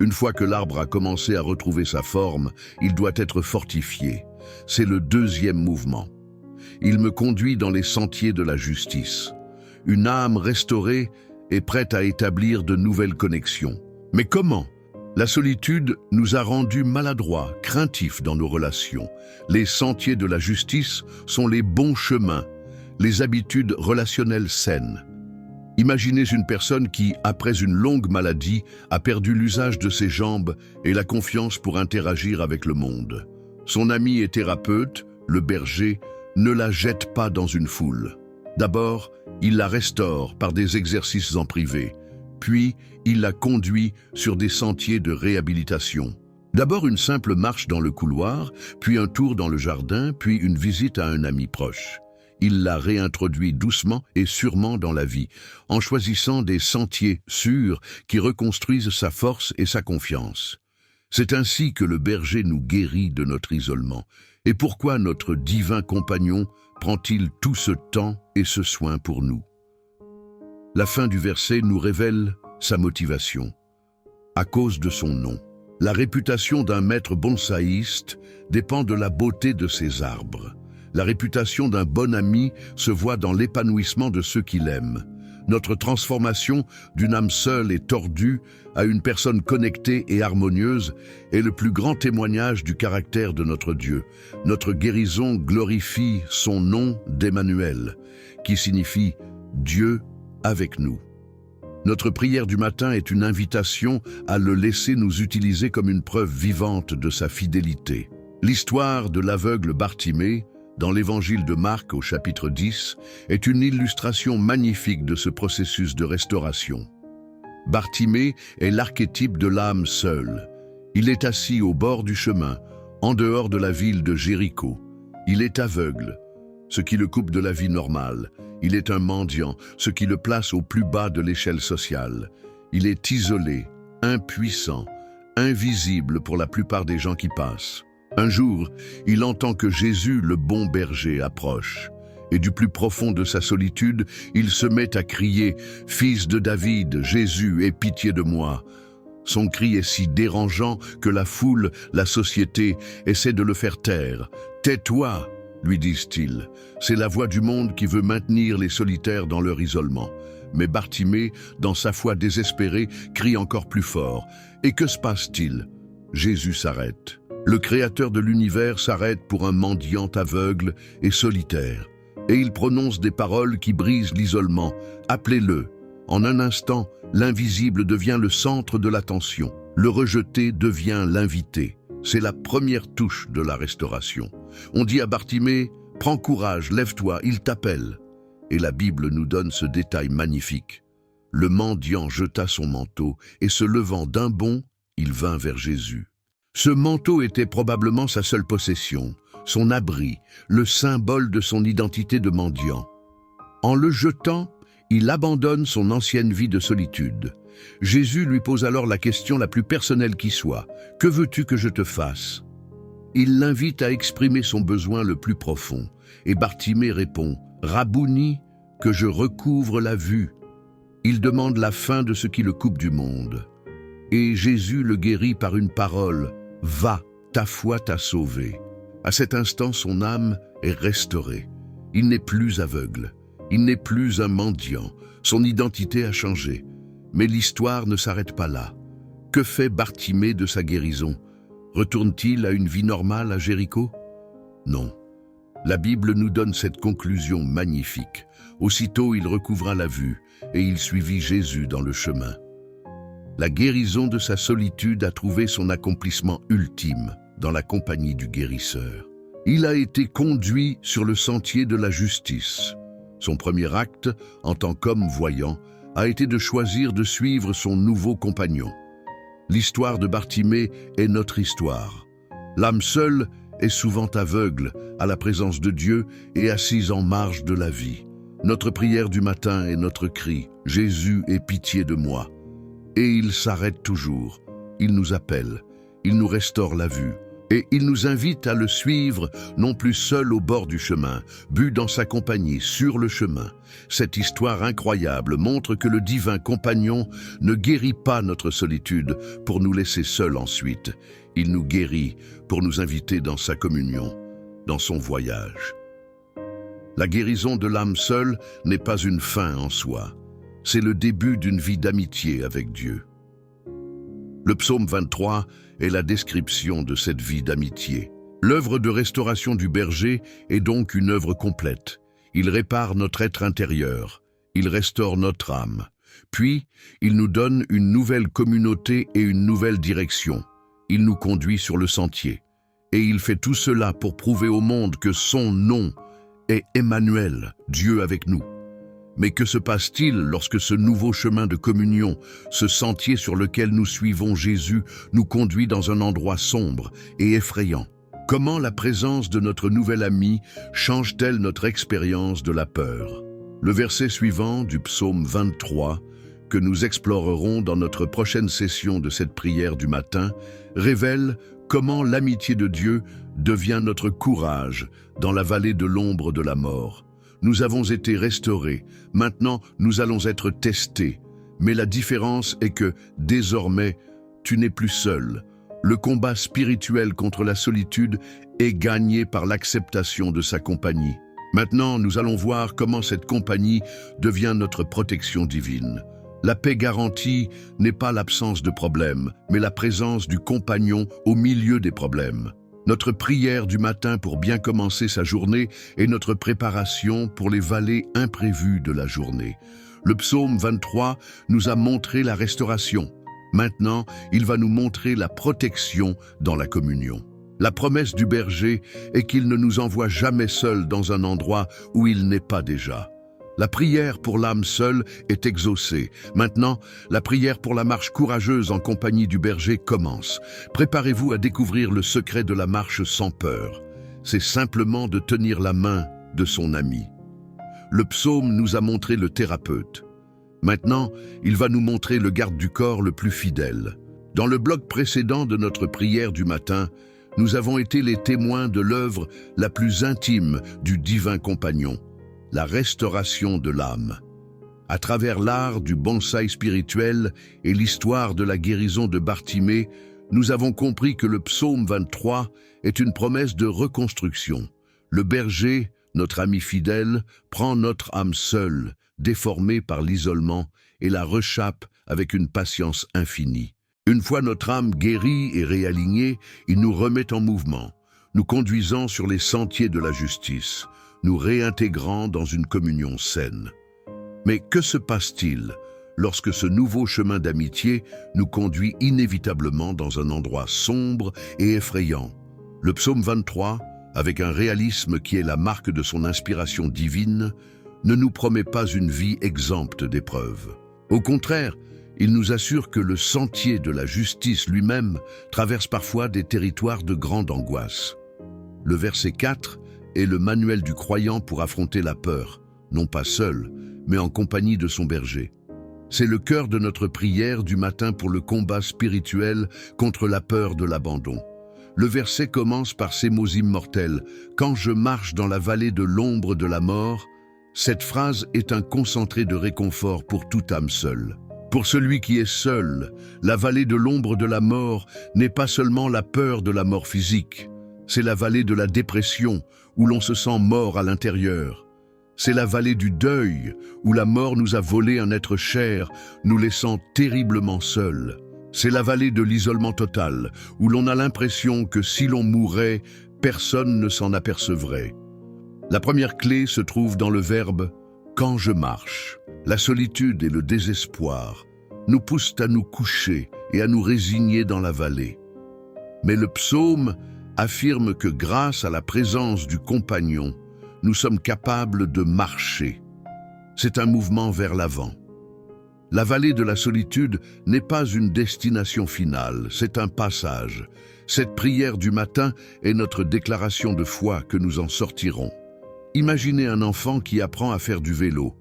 Une fois que l'arbre a commencé à retrouver sa forme, il doit être fortifié. C'est le deuxième mouvement. Il me conduit dans les sentiers de la justice. Une âme restaurée est prête à établir de nouvelles connexions. Mais comment? La solitude nous a rendus maladroits, craintifs dans nos relations. Les sentiers de la justice sont les bons chemins, les habitudes relationnelles saines. Imaginez une personne qui, après une longue maladie, a perdu l'usage de ses jambes et la confiance pour interagir avec le monde. Son ami et thérapeute, le berger, ne la jette pas dans une foule. D'abord, il la restaure par des exercices en privé, puis il la conduit sur des sentiers de réhabilitation. D'abord une simple marche dans le couloir, puis un tour dans le jardin, puis une visite à un ami proche. Il la réintroduit doucement et sûrement dans la vie, en choisissant des sentiers sûrs qui reconstruisent sa force et sa confiance. C'est ainsi que le berger nous guérit de notre isolement. Et pourquoi notre divin compagnon prend-il tout ce temps et ce soin pour nous? La fin du verset nous révèle sa motivation. À cause de son nom. La réputation d'un maître bonsaïste dépend de la beauté de ses arbres. La réputation d'un bon ami se voit dans l'épanouissement de ceux qui l'aiment. Notre transformation d'une âme seule et tordue à une personne connectée et harmonieuse est le plus grand témoignage du caractère de notre Dieu. Notre guérison glorifie son nom d'Emmanuel, qui signifie Dieu avec nous. Notre prière du matin est une invitation à le laisser nous utiliser comme une preuve vivante de sa fidélité. L'histoire de l'aveugle Bartimée, dans l'évangile de Marc au chapitre 10, est une illustration magnifique de ce processus de restauration. Bartimée est l'archétype de l'âme seule. Il est assis au bord du chemin, en dehors de la ville de Jéricho. Il est aveugle, ce qui le coupe de la vie normale. Il est un mendiant, ce qui le place au plus bas de l'échelle sociale. Il est isolé, impuissant, invisible pour la plupart des gens qui passent. Un jour, il entend que Jésus, le bon berger, approche. Et du plus profond de sa solitude, il se met à crier « Fils de David, Jésus, aie pitié de moi !» Son cri est si dérangeant que la foule, la société, essaie de le faire taire. « Tais-toi !» lui disent-ils. C'est la voix du monde qui veut maintenir les solitaires dans leur isolement. Mais Bartimée, dans sa foi désespérée, crie encore plus fort. Et que se passe-t-il? Jésus s'arrête. Le Créateur de l'univers s'arrête pour un mendiant aveugle et solitaire. Et il prononce des paroles qui brisent l'isolement. Appelez-le. En un instant, l'invisible devient le centre de l'attention. Le rejeté devient l'invité. C'est la première touche de la restauration. On dit à Bartimée, « Prends courage, lève-toi, il t'appelle. » Et la Bible nous donne ce détail magnifique. Le mendiant jeta son manteau et se levant d'un bond, il vint vers Jésus. Ce manteau était probablement sa seule possession, son abri, le symbole de son identité de mendiant. En le jetant, il abandonne son ancienne vie de solitude. Jésus lui pose alors la question la plus personnelle qui soit. « Que veux-tu que je te fasse ?» Il l'invite à exprimer son besoin le plus profond. Et Bartimée répond « Rabouni, que je recouvre la vue. » Il demande la fin de ce qui le coupe du monde. Et Jésus le guérit par une parole « Va, ta foi t'a sauvé. » À cet instant, son âme est restaurée. Il n'est plus aveugle. Il n'est plus un mendiant. Son identité a changé. Mais l'histoire ne s'arrête pas là. Que fait Bartimée de sa guérison? Retourne-t-il à une vie normale à Jéricho? Non. La Bible nous donne cette conclusion magnifique. Aussitôt, il recouvra la vue et il suivit Jésus dans le chemin. La guérison de sa solitude a trouvé son accomplissement ultime dans la compagnie du guérisseur. Il a été conduit sur le sentier de la justice. Son premier acte, en tant qu'homme voyant, a été de choisir de suivre son nouveau compagnon. L'histoire de Bartimée est notre histoire. L'âme seule est souvent aveugle à la présence de Dieu et assise en marge de la vie. Notre prière du matin est notre cri « Jésus, aie pitié de moi !» Et il s'arrête toujours. Il nous appelle. Il nous restaure la vue. Et il nous invite à le suivre, non plus seul au bord du chemin, but dans sa compagnie, sur le chemin. Cette histoire incroyable montre que le divin compagnon ne guérit pas notre solitude pour nous laisser seuls ensuite. Il nous guérit pour nous inviter dans sa communion, dans son voyage. La guérison de l'âme seule n'est pas une fin en soi. C'est le début d'une vie d'amitié avec Dieu. Le psaume 23 est la description de cette vie d'amitié. L'œuvre de restauration du berger est donc une œuvre complète. Il répare notre être intérieur, il restaure notre âme. Puis, il nous donne une nouvelle communauté et une nouvelle direction. Il nous conduit sur le sentier. Et il fait tout cela pour prouver au monde que son nom est Emmanuel, Dieu avec nous. Mais que se passe-t-il lorsque ce nouveau chemin de communion, ce sentier sur lequel nous suivons Jésus, nous conduit dans un endroit sombre et effrayant? Comment la présence de notre nouvel ami change-t-elle notre expérience de la peur? Le verset suivant du psaume 23, que nous explorerons dans notre prochaine session de cette prière du matin, révèle comment l'amitié de Dieu devient notre courage dans la vallée de l'ombre de la mort. Nous avons été restaurés, maintenant nous allons être testés. Mais la différence est que, désormais, tu n'es plus seul. Le combat spirituel contre la solitude est gagné par l'acceptation de sa compagnie. Maintenant, nous allons voir comment cette compagnie devient notre protection divine. La paix garantie n'est pas l'absence de problèmes, mais la présence du compagnon au milieu des problèmes. Notre prière du matin pour bien commencer sa journée est notre préparation pour les vallées imprévues de la journée. Le psaume 23 nous a montré la restauration. Maintenant, il va nous montrer la protection dans la communion. La promesse du berger est qu'il ne nous envoie jamais seuls dans un endroit où il n'est pas déjà. La prière pour l'âme seule est exaucée. Maintenant, la prière pour la marche courageuse en compagnie du berger commence. Préparez-vous à découvrir le secret de la marche sans peur. C'est simplement de tenir la main de son ami. Le psaume nous a montré le thérapeute. Maintenant, il va nous montrer le garde du corps le plus fidèle. Dans le bloc précédent de notre prière du matin, nous avons été les témoins de l'œuvre la plus intime du divin compagnon. La restauration de l'âme. À travers l'art du bonsaï spirituel et l'histoire de la guérison de Bartimée, nous avons compris que le psaume 23 est une promesse de reconstruction. Le berger, notre ami fidèle, prend notre âme seule, déformée par l'isolement, et la rechappe avec une patience infinie. Une fois notre âme guérie et réalignée, il nous remet en mouvement, nous conduisant sur les sentiers de la justice, nous réintégrant dans une communion saine. Mais que se passe-t-il lorsque ce nouveau chemin d'amitié nous conduit inévitablement dans un endroit sombre et effrayant? Le psaume 23, avec un réalisme qui est la marque de son inspiration divine, ne nous promet pas une vie exempte d'épreuves. Au contraire, il nous assure que le sentier de la justice lui-même traverse parfois des territoires de grande angoisse. Le verset 4 est le manuel du croyant pour affronter la peur, non pas seul, mais en compagnie de son berger. C'est le cœur de notre prière du matin pour le combat spirituel contre la peur de l'abandon. Le verset commence par ces mots immortels « Quand je marche dans la vallée de l'ombre de la mort », cette phrase est un concentré de réconfort pour toute âme seule. Pour celui qui est seul, la vallée de l'ombre de la mort n'est pas seulement la peur de la mort physique, c'est la vallée de la dépression, où l'on se sent mort à l'intérieur. C'est la vallée du deuil, où la mort nous a volé un être cher, nous laissant terriblement seuls. C'est la vallée de l'isolement total, où l'on a l'impression que si l'on mourait, personne ne s'en apercevrait. La première clé se trouve dans le verbe « quand je marche ». La solitude et le désespoir nous poussent à nous coucher et à nous résigner dans la vallée. Mais le psaume affirme que grâce à la présence du compagnon, nous sommes capables de marcher. C'est un mouvement vers l'avant. La vallée de la solitude n'est pas une destination finale, c'est un passage. Cette prière du matin est notre déclaration de foi que nous en sortirons. Imaginez un enfant qui apprend à faire du vélo.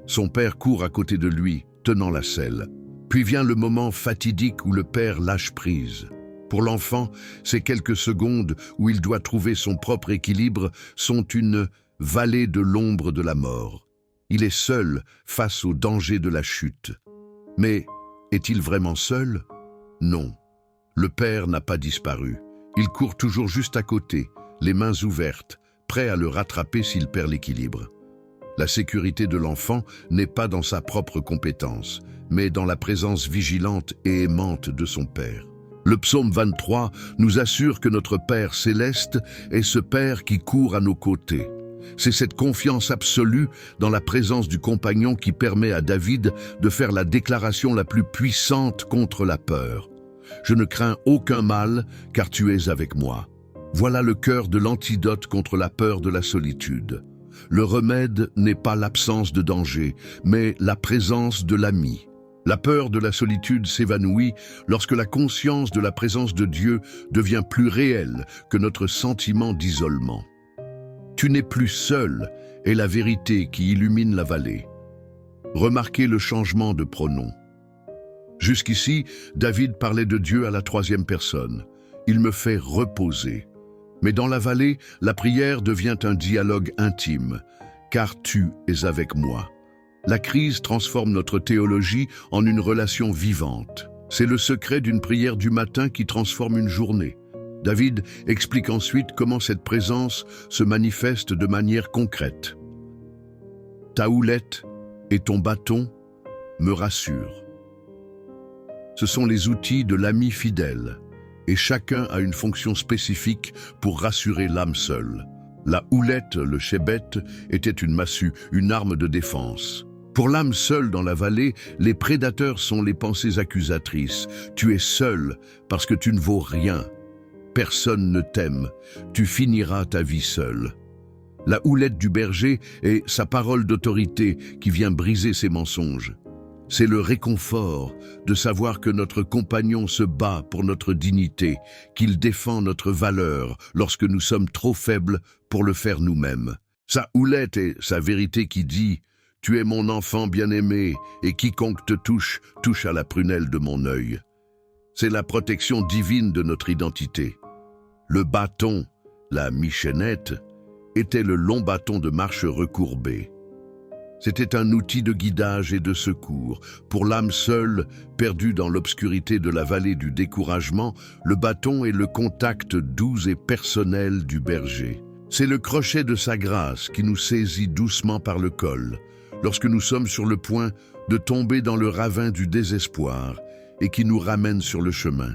Son père court à côté de lui, tenant la selle. Puis vient le moment fatidique où le père lâche prise. Pour l'enfant, ces quelques secondes où il doit trouver son propre équilibre sont une vallée de l'ombre de la mort. Il est seul face au danger de la chute. Mais est-il vraiment seul? Non. Le père n'a pas disparu. Il court toujours juste à côté, les mains ouvertes, prêt à le rattraper s'il perd l'équilibre. La sécurité de l'enfant n'est pas dans sa propre compétence, mais dans la présence vigilante et aimante de son Père. Le psaume 23 nous assure que notre Père céleste est ce Père qui court à nos côtés. C'est cette confiance absolue dans la présence du compagnon qui permet à David de faire la déclaration la plus puissante contre la peur. « Je ne crains aucun mal, car tu es avec moi. » Voilà le cœur de l'antidote contre la peur de la solitude. Le remède n'est pas l'absence de danger, mais la présence de l'ami. La peur de la solitude s'évanouit lorsque la conscience de la présence de Dieu devient plus réelle que notre sentiment d'isolement. Tu n'es plus seul est la vérité qui illumine la vallée. Remarquez le changement de pronom. Jusqu'ici, David parlait de Dieu à la troisième personne. Il me fait reposer. Mais dans la vallée, la prière devient un dialogue intime, car tu es avec moi. La crise transforme notre théologie en une relation vivante. C'est le secret d'une prière du matin qui transforme une journée. David explique ensuite comment cette présence se manifeste de manière concrète. Ta houlette et ton bâton me rassurent. Ce sont les outils de l'ami fidèle, et chacun a une fonction spécifique pour rassurer l'âme seule. La houlette, le chébet, était une massue, une arme de défense. Pour l'âme seule dans la vallée, les prédateurs sont les pensées accusatrices. Tu es seul parce que tu ne vaux rien. Personne ne t'aime. Tu finiras ta vie seul. La houlette du berger est sa parole d'autorité qui vient briser ses mensonges. C'est le réconfort de savoir que notre compagnon se bat pour notre dignité, qu'il défend notre valeur lorsque nous sommes trop faibles pour le faire nous-mêmes. Sa houlette est sa vérité qui dit « Tu es mon enfant bien-aimé, et quiconque te touche, touche à la prunelle de mon œil. » C'est la protection divine de notre identité. Le bâton, la michennette, était le long bâton de marche recourbé. C'était un outil de guidage et de secours. Pour l'âme seule, perdue dans l'obscurité de la vallée du découragement, le bâton est le contact doux et personnel du berger. C'est le crochet de sa grâce qui nous saisit doucement par le col, lorsque nous sommes sur le point de tomber dans le ravin du désespoir et qui nous ramène sur le chemin.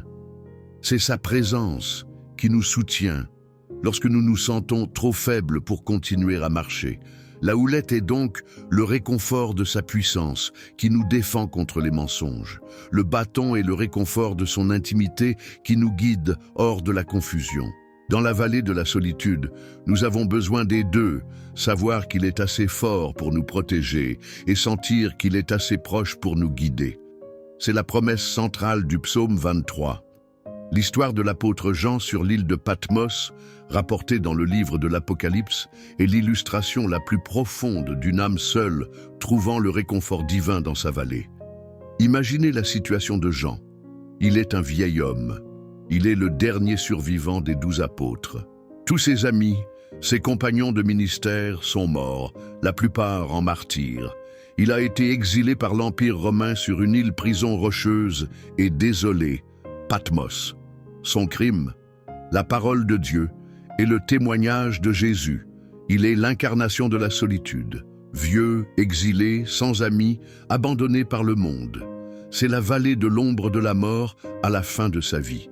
C'est sa présence qui nous soutient lorsque nous nous sentons trop faibles pour continuer à marcher. La houlette est donc le réconfort de sa puissance qui nous défend contre les mensonges. Le bâton est le réconfort de son intimité qui nous guide hors de la confusion. Dans la vallée de la solitude, nous avons besoin des deux, savoir qu'il est assez fort pour nous protéger et sentir qu'il est assez proche pour nous guider. C'est la promesse centrale du psaume 23. L'histoire de l'apôtre Jean sur l'île de Patmos, rapportée dans le livre de l'Apocalypse, est l'illustration la plus profonde d'une âme seule trouvant le réconfort divin dans sa vallée. Imaginez la situation de Jean. Il est un vieil homme. Il est le dernier survivant des 12 apôtres. Tous ses amis, ses compagnons de ministère sont morts, la plupart en martyrs. Il a été exilé par l'Empire romain sur une île-prison rocheuse et désolée, Patmos. Son crime, la parole de Dieu et le témoignage de Jésus. Il est l'incarnation de la solitude. Vieux, exilé, sans amis, abandonné par le monde. C'est la vallée de l'ombre de la mort à la fin de sa vie.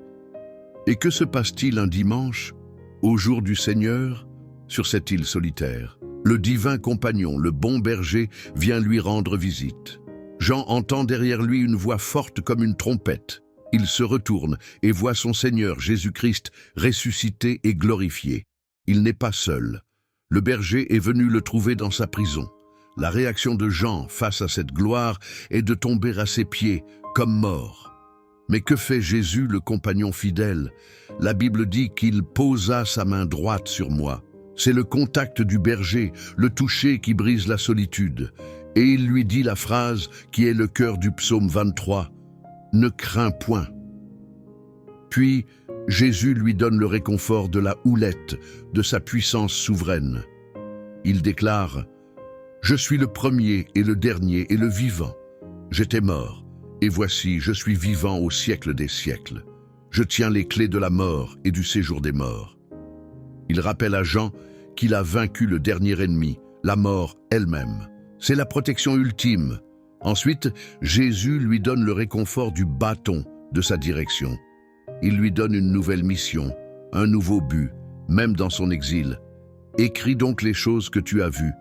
Et que se passe-t-il un dimanche, au jour du Seigneur, sur cette île solitaire? Le divin compagnon, le bon berger, vient lui rendre visite. Jean entend derrière lui une voix forte comme une trompette. Il se retourne et voit son Seigneur Jésus-Christ ressuscité et glorifié. Il n'est pas seul. Le berger est venu le trouver dans sa prison. La réaction de Jean face à cette gloire est de tomber à ses pieds comme mort. Mais que fait Jésus, le compagnon fidèle? La Bible dit qu'il posa sa main droite sur moi. C'est le contact du berger, le toucher qui brise la solitude. Et il lui dit la phrase qui est le cœur du psaume 23. Ne crains point. Puis, Jésus lui donne le réconfort de la houlette, de sa puissance souveraine. Il déclare « Je suis le premier et le dernier et le vivant. J'étais mort, et voici, je suis vivant au siècle des siècles. Je tiens les clés de la mort et du séjour des morts. » Il rappelle à Jean qu'il a vaincu le dernier ennemi, la mort elle-même. C'est la protection ultime. Ensuite, Jésus lui donne le réconfort du bâton de sa direction. Il lui donne une nouvelle mission, un nouveau but, même dans son exil. « Écris donc les choses que tu as vues. »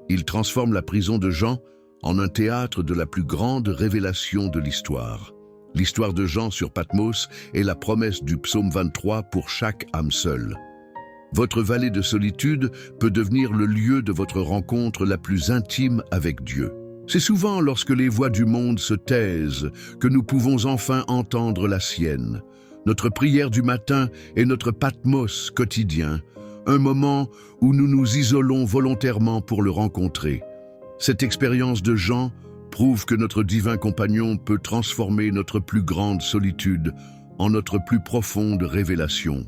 Il transforme la prison de Jean en un théâtre de la plus grande révélation de l'histoire. L'histoire de Jean sur Patmos est la promesse du psaume 23 pour chaque âme seule. Votre vallée de solitude peut devenir le lieu de votre rencontre la plus intime avec Dieu. C'est souvent lorsque les voix du monde se taisent que nous pouvons enfin entendre la sienne. Notre prière du matin est notre Patmos quotidien, un moment où nous nous isolons volontairement pour le rencontrer. Cette expérience de Jean prouve que notre divin compagnon peut transformer notre plus grande solitude en notre plus profonde révélation.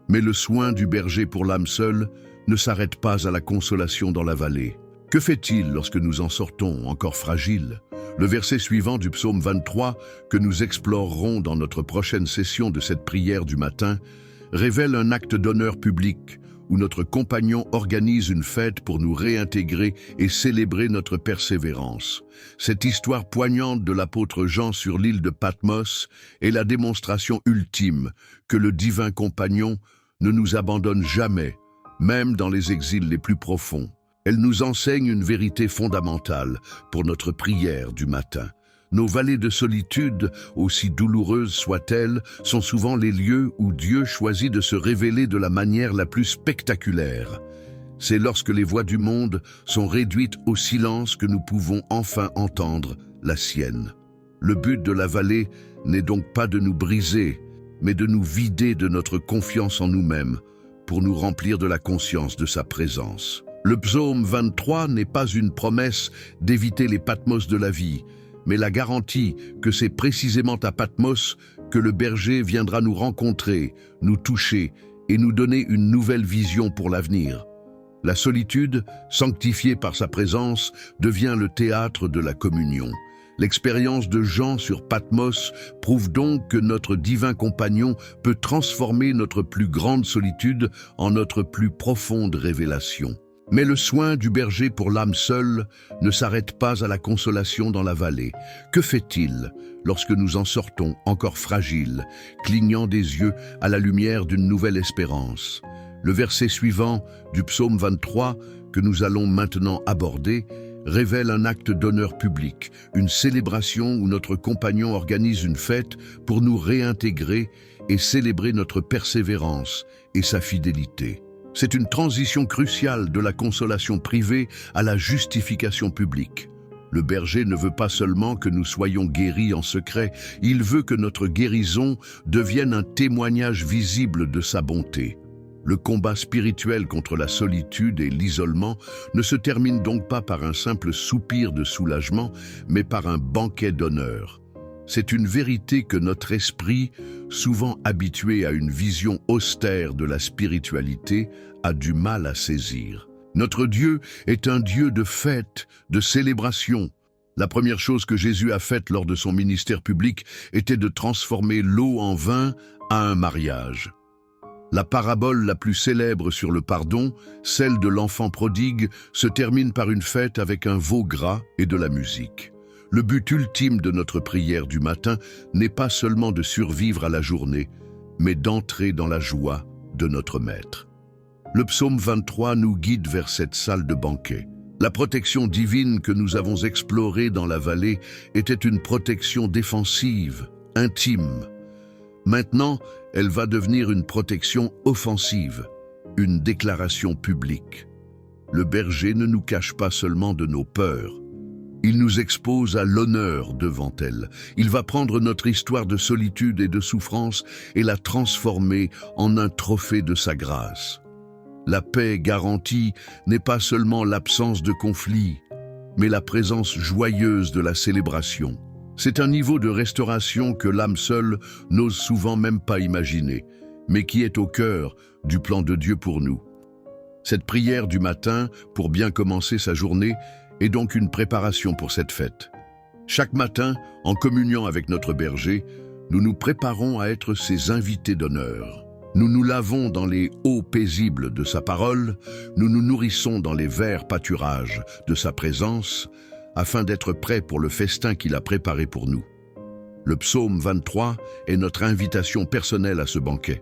Mais le soin du berger pour l'âme seule ne s'arrête pas à la consolation dans la vallée. Que fait-il lorsque nous en sortons encore fragiles? Le verset suivant du psaume 23, que nous explorerons dans notre prochaine session de cette prière du matin, révèle un acte d'honneur public où notre compagnon organise une fête pour nous réintégrer et célébrer notre persévérance. Cette histoire poignante de l'apôtre Jean sur l'île de Patmos est la démonstration ultime que le divin compagnon ne nous abandonne jamais, même dans les exils les plus profonds. Elle nous enseigne une vérité fondamentale pour notre prière du matin. Nos vallées de solitude, aussi douloureuses soient-elles, sont souvent les lieux où Dieu choisit de se révéler de la manière la plus spectaculaire. C'est lorsque les voix du monde sont réduites au silence que nous pouvons enfin entendre la sienne. Le but de la vallée n'est donc pas de nous briser, mais de nous vider de notre confiance en nous-mêmes pour nous remplir de la conscience de sa présence. Le psaume 23 n'est pas une promesse d'éviter les Patmos de la vie, mais la garantie que c'est précisément à Patmos que le berger viendra nous rencontrer, nous toucher et nous donner une nouvelle vision pour l'avenir. La solitude, sanctifiée par sa présence, devient le théâtre de la communion. L'expérience de Jean sur Patmos prouve donc que notre divin compagnon peut transformer notre plus grande solitude en notre plus profonde révélation. Mais le soin du berger pour l'âme seule ne s'arrête pas à la consolation dans la vallée. Que fait-il lorsque nous en sortons encore fragiles, clignant des yeux à la lumière d'une nouvelle espérance? Le verset suivant du psaume 23, que nous allons maintenant aborder, révèle un acte d'honneur public, une célébration où notre compagnon organise une fête pour nous réintégrer et célébrer notre persévérance et sa fidélité. C'est une transition cruciale de la consolation privée à la justification publique. Le berger ne veut pas seulement que nous soyons guéris en secret, il veut que notre guérison devienne un témoignage visible de sa bonté. Le combat spirituel contre la solitude et l'isolement ne se termine donc pas par un simple soupir de soulagement, mais par un banquet d'honneur. C'est une vérité que notre esprit, souvent habitué à une vision austère de la spiritualité, a du mal à saisir. Notre Dieu est un Dieu de fête, de célébration. La première chose que Jésus a faite lors de son ministère public était de transformer l'eau en vin à un mariage. La parabole la plus célèbre sur le pardon, celle de l'enfant prodigue, se termine par une fête avec un veau gras et de la musique. Le but ultime de notre prière du matin n'est pas seulement de survivre à la journée, mais d'entrer dans la joie de notre Maître. Le psaume 23 nous guide vers cette salle de banquet. La protection divine que nous avons explorée dans la vallée était une protection défensive, intime. Maintenant, elle va devenir une protection offensive, une déclaration publique. Le berger ne nous cache pas seulement de nos peurs. Il nous expose à l'honneur devant elle. Il va prendre notre histoire de solitude et de souffrance et la transformer en un trophée de sa grâce. La paix garantie n'est pas seulement l'absence de conflit, mais la présence joyeuse de la célébration. C'est un niveau de restauration que l'âme seule n'ose souvent même pas imaginer, mais qui est au cœur du plan de Dieu pour nous. Cette prière du matin, pour bien commencer sa journée, est donc une préparation pour cette fête. Chaque matin, en communion avec notre berger, nous nous préparons à être ses invités d'honneur. Nous nous lavons dans les eaux paisibles de sa parole, nous nous nourrissons dans les verts pâturages de sa présence, afin d'être prêts pour le festin qu'il a préparé pour nous. Le psaume 23 est notre invitation personnelle à ce banquet.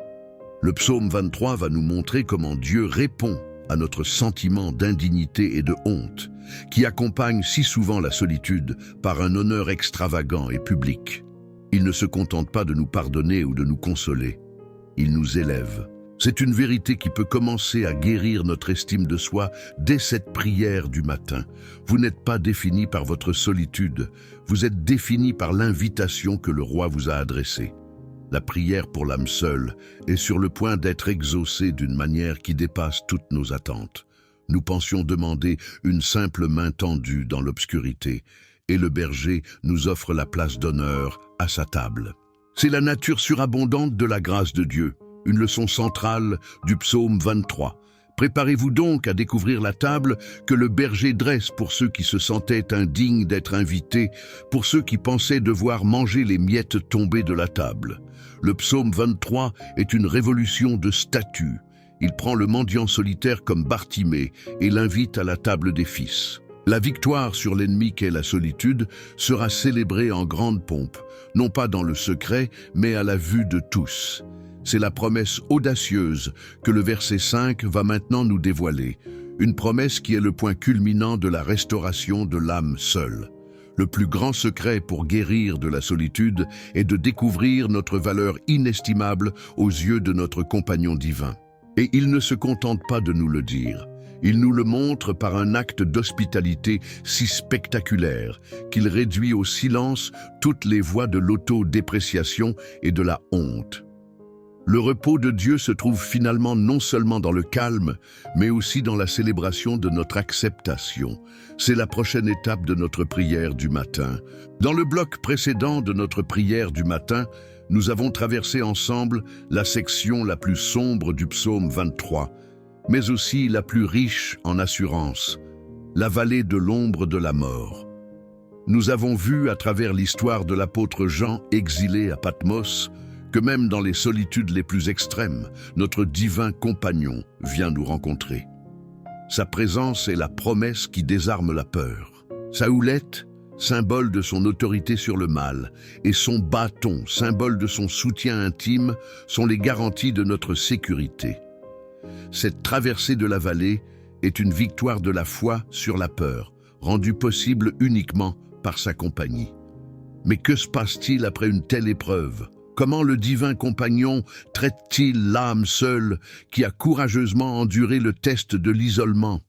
Le psaume 23 va nous montrer comment Dieu répond à notre sentiment d'indignité et de honte, qui accompagne si souvent la solitude par un honneur extravagant et public. Il ne se contente pas de nous pardonner ou de nous consoler. Il nous élève. C'est une vérité qui peut commencer à guérir notre estime de soi dès cette prière du matin. Vous n'êtes pas défini par votre solitude, vous êtes défini par l'invitation que le roi vous a adressée. La prière pour l'âme seule est sur le point d'être exaucée d'une manière qui dépasse toutes nos attentes. Nous pensions demander une simple main tendue dans l'obscurité, et le berger nous offre la place d'honneur à sa table. C'est la nature surabondante de la grâce de Dieu, une leçon centrale du psaume 23. Préparez-vous donc à découvrir la table que le berger dresse pour ceux qui se sentaient indignes d'être invités, pour ceux qui pensaient devoir manger les miettes tombées de la table. Le psaume 23 est une révolution de statut. Il prend le mendiant solitaire comme Bartimée et l'invite à la table des fils. La victoire sur l'ennemi qu'est la solitude sera célébrée en grande pompe, non pas dans le secret, mais à la vue de tous. C'est la promesse audacieuse que le verset 5 va maintenant nous dévoiler, une promesse qui est le point culminant de la restauration de l'âme seule. Le plus grand secret pour guérir de la solitude est de découvrir notre valeur inestimable aux yeux de notre compagnon divin. Et il ne se contente pas de nous le dire. Il nous le montre par un acte d'hospitalité si spectaculaire qu'il réduit au silence toutes les voix de l'autodépréciation et de la honte. Le repos de Dieu se trouve finalement non seulement dans le calme, mais aussi dans la célébration de notre acceptation. C'est la prochaine étape de notre prière du matin. Dans le bloc précédent de notre prière du matin, nous avons traversé ensemble la section la plus sombre du psaume 23, mais aussi la plus riche en assurance, la vallée de l'ombre de la mort. Nous avons vu à travers l'histoire de l'apôtre Jean exilé à Patmos que même dans les solitudes les plus extrêmes, notre divin compagnon vient nous rencontrer. Sa présence est la promesse qui désarme la peur. Sa houlette, symbole de son autorité sur le mal, et son bâton, symbole de son soutien intime, sont les garanties de notre sécurité. Cette traversée de la vallée est une victoire de la foi sur la peur, rendue possible uniquement par sa compagnie. Mais que se passe-t-il après une telle épreuve ? Comment le divin compagnon traite-t-il l'âme seule qui a courageusement enduré le test de l'isolement ?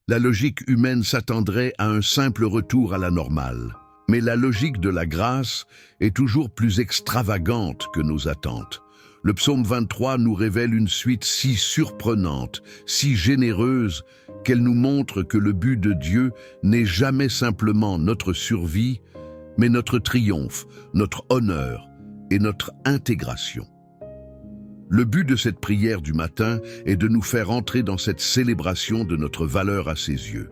La logique humaine s'attendrait à un simple retour à la normale. Mais la logique de la grâce est toujours plus extravagante que nos attentes. Le psaume 23 nous révèle une suite si surprenante, si généreuse, qu'elle nous montre que le but de Dieu n'est jamais simplement notre survie, mais notre triomphe, notre honneur et notre intégration. Le but de cette prière du matin est de nous faire entrer dans cette célébration de notre valeur à ses yeux.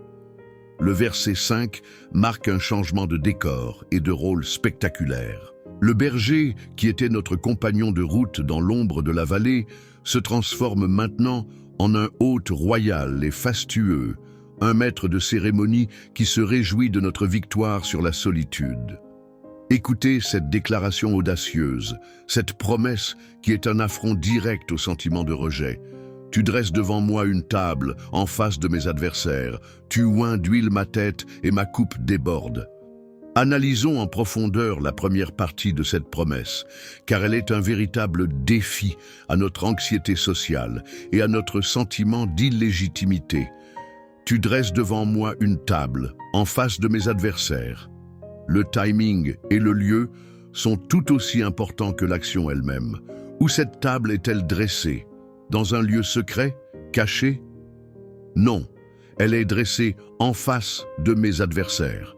Le verset 5 marque un changement de décor et de rôle spectaculaire. Le berger, qui était notre compagnon de route dans l'ombre de la vallée, se transforme maintenant en un hôte royal et fastueux, un maître de cérémonie qui se réjouit de notre victoire sur la solitude. Écoutez cette déclaration audacieuse, cette promesse qui est un affront direct au sentiment de rejet. Tu dresses devant moi une table en face de mes adversaires, tu oins d'huile ma tête et ma coupe déborde. Analysons en profondeur la première partie de cette promesse, car elle est un véritable défi à notre anxiété sociale et à notre sentiment d'illégitimité. Tu dresses devant moi une table en face de mes adversaires. Le timing et le lieu sont tout aussi importants que l'action elle-même. Où cette table est-elle dressée? Dans un lieu secret? Caché? Non, elle est dressée en face de mes adversaires.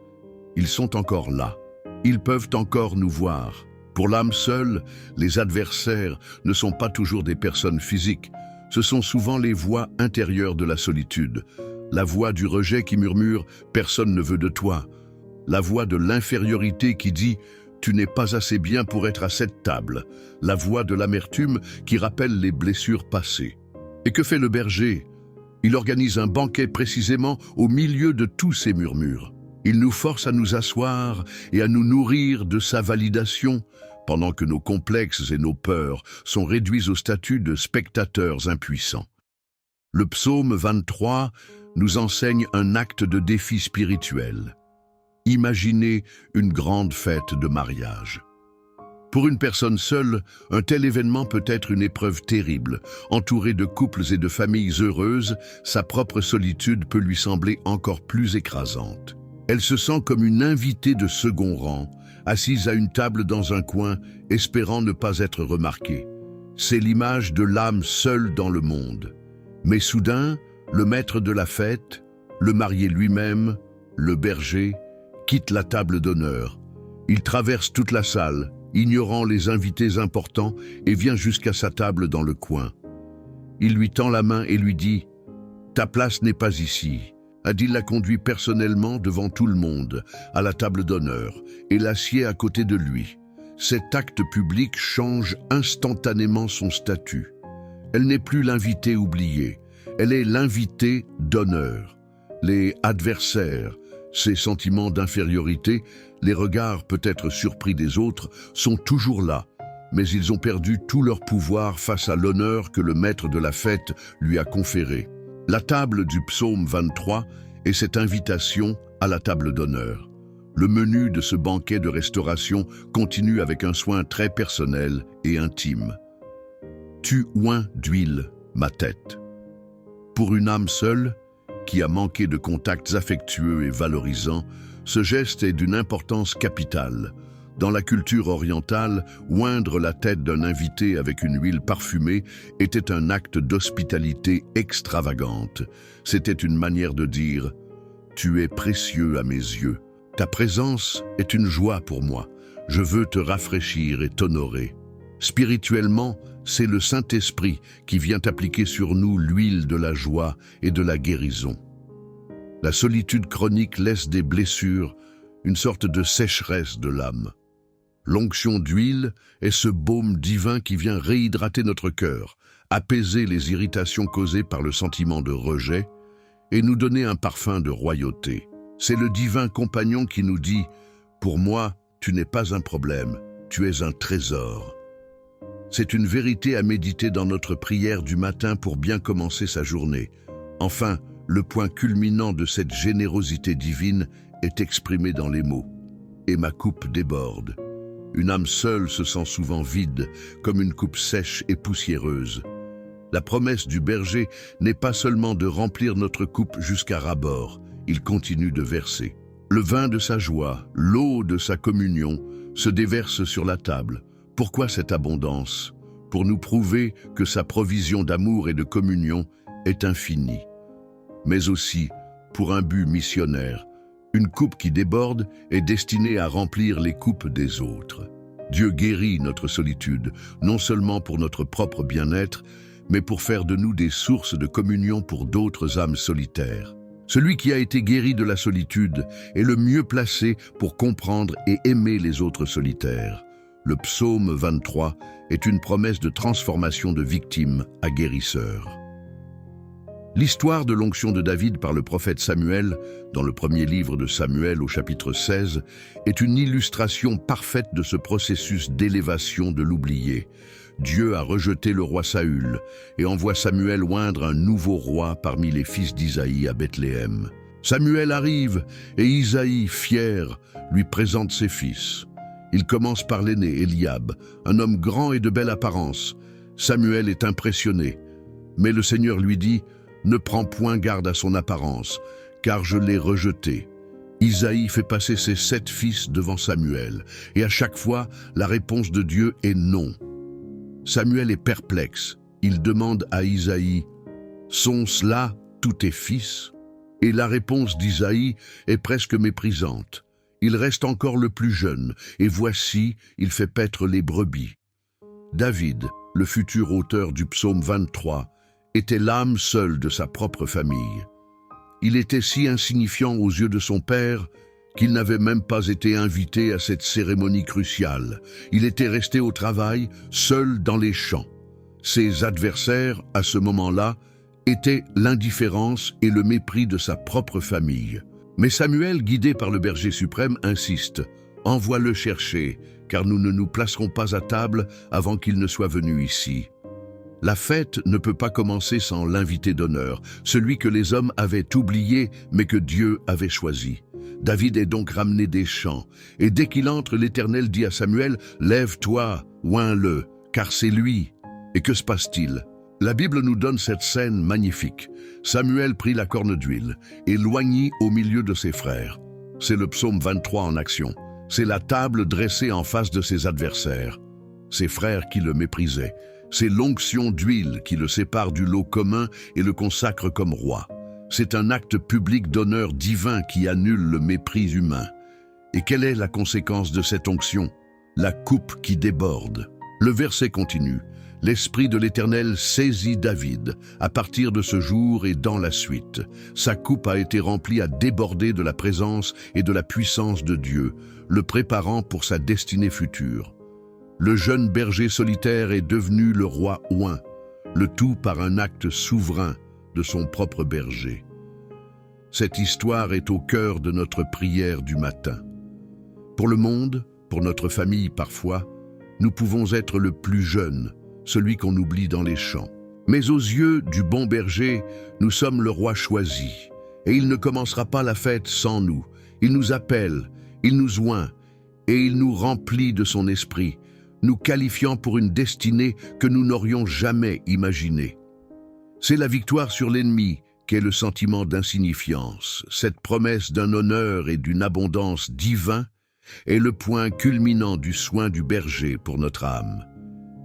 Ils sont encore là. ils peuvent encore nous voir. Pour l'âme seule, les adversaires ne sont pas toujours des personnes physiques. Ce sont souvent les voix intérieures de la solitude. La voix du rejet qui murmure « personne ne veut de toi ». La voix de l'infériorité qui dit « tu n'es pas assez bien pour être à cette table ». La voix de l'amertume qui rappelle les blessures passées. Et que fait le berger? Il organise un banquet précisément au milieu de tous ces murmures. Il nous force à nous asseoir et à nous nourrir de sa validation, pendant que nos complexes et nos peurs sont réduits au statut de spectateurs impuissants. Le psaume 23 nous enseigne un acte de défi spirituel. Imaginez une grande fête de mariage. Pour une personne seule, un tel événement peut être une épreuve terrible. Entouré de couples et de familles heureuses, sa propre solitude peut lui sembler encore plus écrasante. Elle se sent comme une invitée de second rang, assise à une table dans un coin, espérant ne pas être remarquée. C'est l'image de l'âme seule dans le monde. Mais soudain, le maître de la fête, le marié lui-même, le berger, quitte la table d'honneur. Il traverse toute la salle, ignorant les invités importants, et vient jusqu'à sa table dans le coin. Il lui tend la main et lui dit « Ta place n'est pas ici ». Adil la conduit personnellement devant tout le monde, à la table d'honneur, et l'assied à côté de lui. Cet acte public change instantanément son statut. Elle n'est plus l'invitée oubliée, elle est l'invitée d'honneur. Les adversaires, ces sentiments d'infériorité, les regards peut-être surpris des autres, sont toujours là, mais ils ont perdu tout leur pouvoir face à l'honneur que le maître de la fête lui a conféré. La table du psaume 23 est cette invitation à la table d'honneur. Le menu de ce banquet de restauration continue avec un soin très personnel et intime. Tu oins d'huile ma tête. Pour une âme seule, qui a manqué de contacts affectueux et valorisants, ce geste est d'une importance capitale. Dans la culture orientale, oindre la tête d'un invité avec une huile parfumée était un acte d'hospitalité extravagante. C'était une manière de dire « Tu es précieux à mes yeux. Ta présence est une joie pour moi. Je veux te rafraîchir et t'honorer. » Spirituellement, c'est le Saint-Esprit qui vient appliquer sur nous l'huile de la joie et de la guérison. La solitude chronique laisse des blessures, une sorte de sécheresse de l'âme. L'onction d'huile est ce baume divin qui vient réhydrater notre cœur, apaiser les irritations causées par le sentiment de rejet et nous donner un parfum de royauté. C'est le divin compagnon qui nous dit « Pour moi, tu n'es pas un problème, tu es un trésor ». C'est une vérité à méditer dans notre prière du matin pour bien commencer sa journée. Enfin, le point culminant de cette générosité divine est exprimé dans les mots « Et ma coupe déborde ». Une âme seule se sent souvent vide, comme une coupe sèche et poussiéreuse. La promesse du berger n'est pas seulement de remplir notre coupe jusqu'à ras-bord, il continue de verser. Le vin de sa joie, l'eau de sa communion, se déverse sur la table. Pourquoi cette abondance? Pour nous prouver que sa provision d'amour et de communion est infinie. Mais aussi pour un but missionnaire. Une coupe qui déborde est destinée à remplir les coupes des autres. Dieu guérit notre solitude, non seulement pour notre propre bien-être, mais pour faire de nous des sources de communion pour d'autres âmes solitaires. Celui qui a été guéri de la solitude est le mieux placé pour comprendre et aimer les autres solitaires. Le psaume 23 est une promesse de transformation de victime à guérisseur. L'histoire de l'onction de David par le prophète Samuel, dans le premier livre de Samuel au chapitre 16, est une illustration parfaite de ce processus d'élévation de l'oublié. Dieu a rejeté le roi Saül et envoie Samuel oindre un nouveau roi parmi les fils d'Isaïe à Bethléem. Samuel arrive et Isaïe, fier, lui présente ses fils. Il commence par l'aîné, Eliab, un homme grand et de belle apparence. Samuel est impressionné, mais le Seigneur lui dit « Ne prends point garde à son apparence, car je l'ai rejeté. » Isaïe fait passer ses 7 fils devant Samuel, et à chaque fois, la réponse de Dieu est non. Samuel est perplexe. Il demande à Isaïe « Sont-ce là tous tes fils ?» Et la réponse d'Isaïe est presque méprisante. Il reste encore le plus jeune, et voici, il fait paître les brebis. David, le futur auteur du psaume 23, était l'âme seule de sa propre famille. Il était si insignifiant aux yeux de son père qu'il n'avait même pas été invité à cette cérémonie cruciale. Il était resté au travail, seul dans les champs. Ses adversaires, à ce moment-là, étaient l'indifférence et le mépris de sa propre famille. Mais Samuel, guidé par le berger suprême, insiste « Envoie-le chercher, car nous ne nous placerons pas à table avant qu'il ne soit venu ici. » La fête ne peut pas commencer sans l'invité d'honneur, celui que les hommes avaient oublié mais que Dieu avait choisi. David est donc ramené des champs, et dès qu'il entre, l'Éternel dit à Samuel « Lève-toi, oins-le, car c'est lui. » Et que se passe-t-il? La Bible nous donne cette scène magnifique. Samuel prit la corne d'huile et l'oignit au milieu de ses frères. C'est le psaume 23 en action. C'est la table dressée en face de ses adversaires. Ses frères qui le méprisaient. C'est l'onction d'huile qui le sépare du lot commun et le consacre comme roi. C'est un acte public d'honneur divin qui annule le mépris humain. Et quelle est la conséquence de cette onction? La coupe qui déborde. Le verset continue. L'Esprit de l'Éternel saisit David à partir de ce jour et dans la suite. Sa coupe a été remplie à déborder de la présence et de la puissance de Dieu, le préparant pour sa destinée future. Le jeune berger solitaire est devenu le roi oint, le tout par un acte souverain de son propre berger. Cette histoire est au cœur de notre prière du matin. Pour le monde, pour notre famille parfois, nous pouvons être le plus jeune, celui qu'on oublie dans les champs. Mais aux yeux du bon berger, nous sommes le roi choisi, et il ne commencera pas la fête sans nous. Il nous appelle, il nous oint, et il nous remplit de son esprit, nous qualifiant pour une destinée que nous n'aurions jamais imaginée. C'est la victoire sur l'ennemi qu'est le sentiment d'insignifiance. Cette promesse d'un honneur et d'une abondance divin est le point culminant du soin du berger pour notre âme.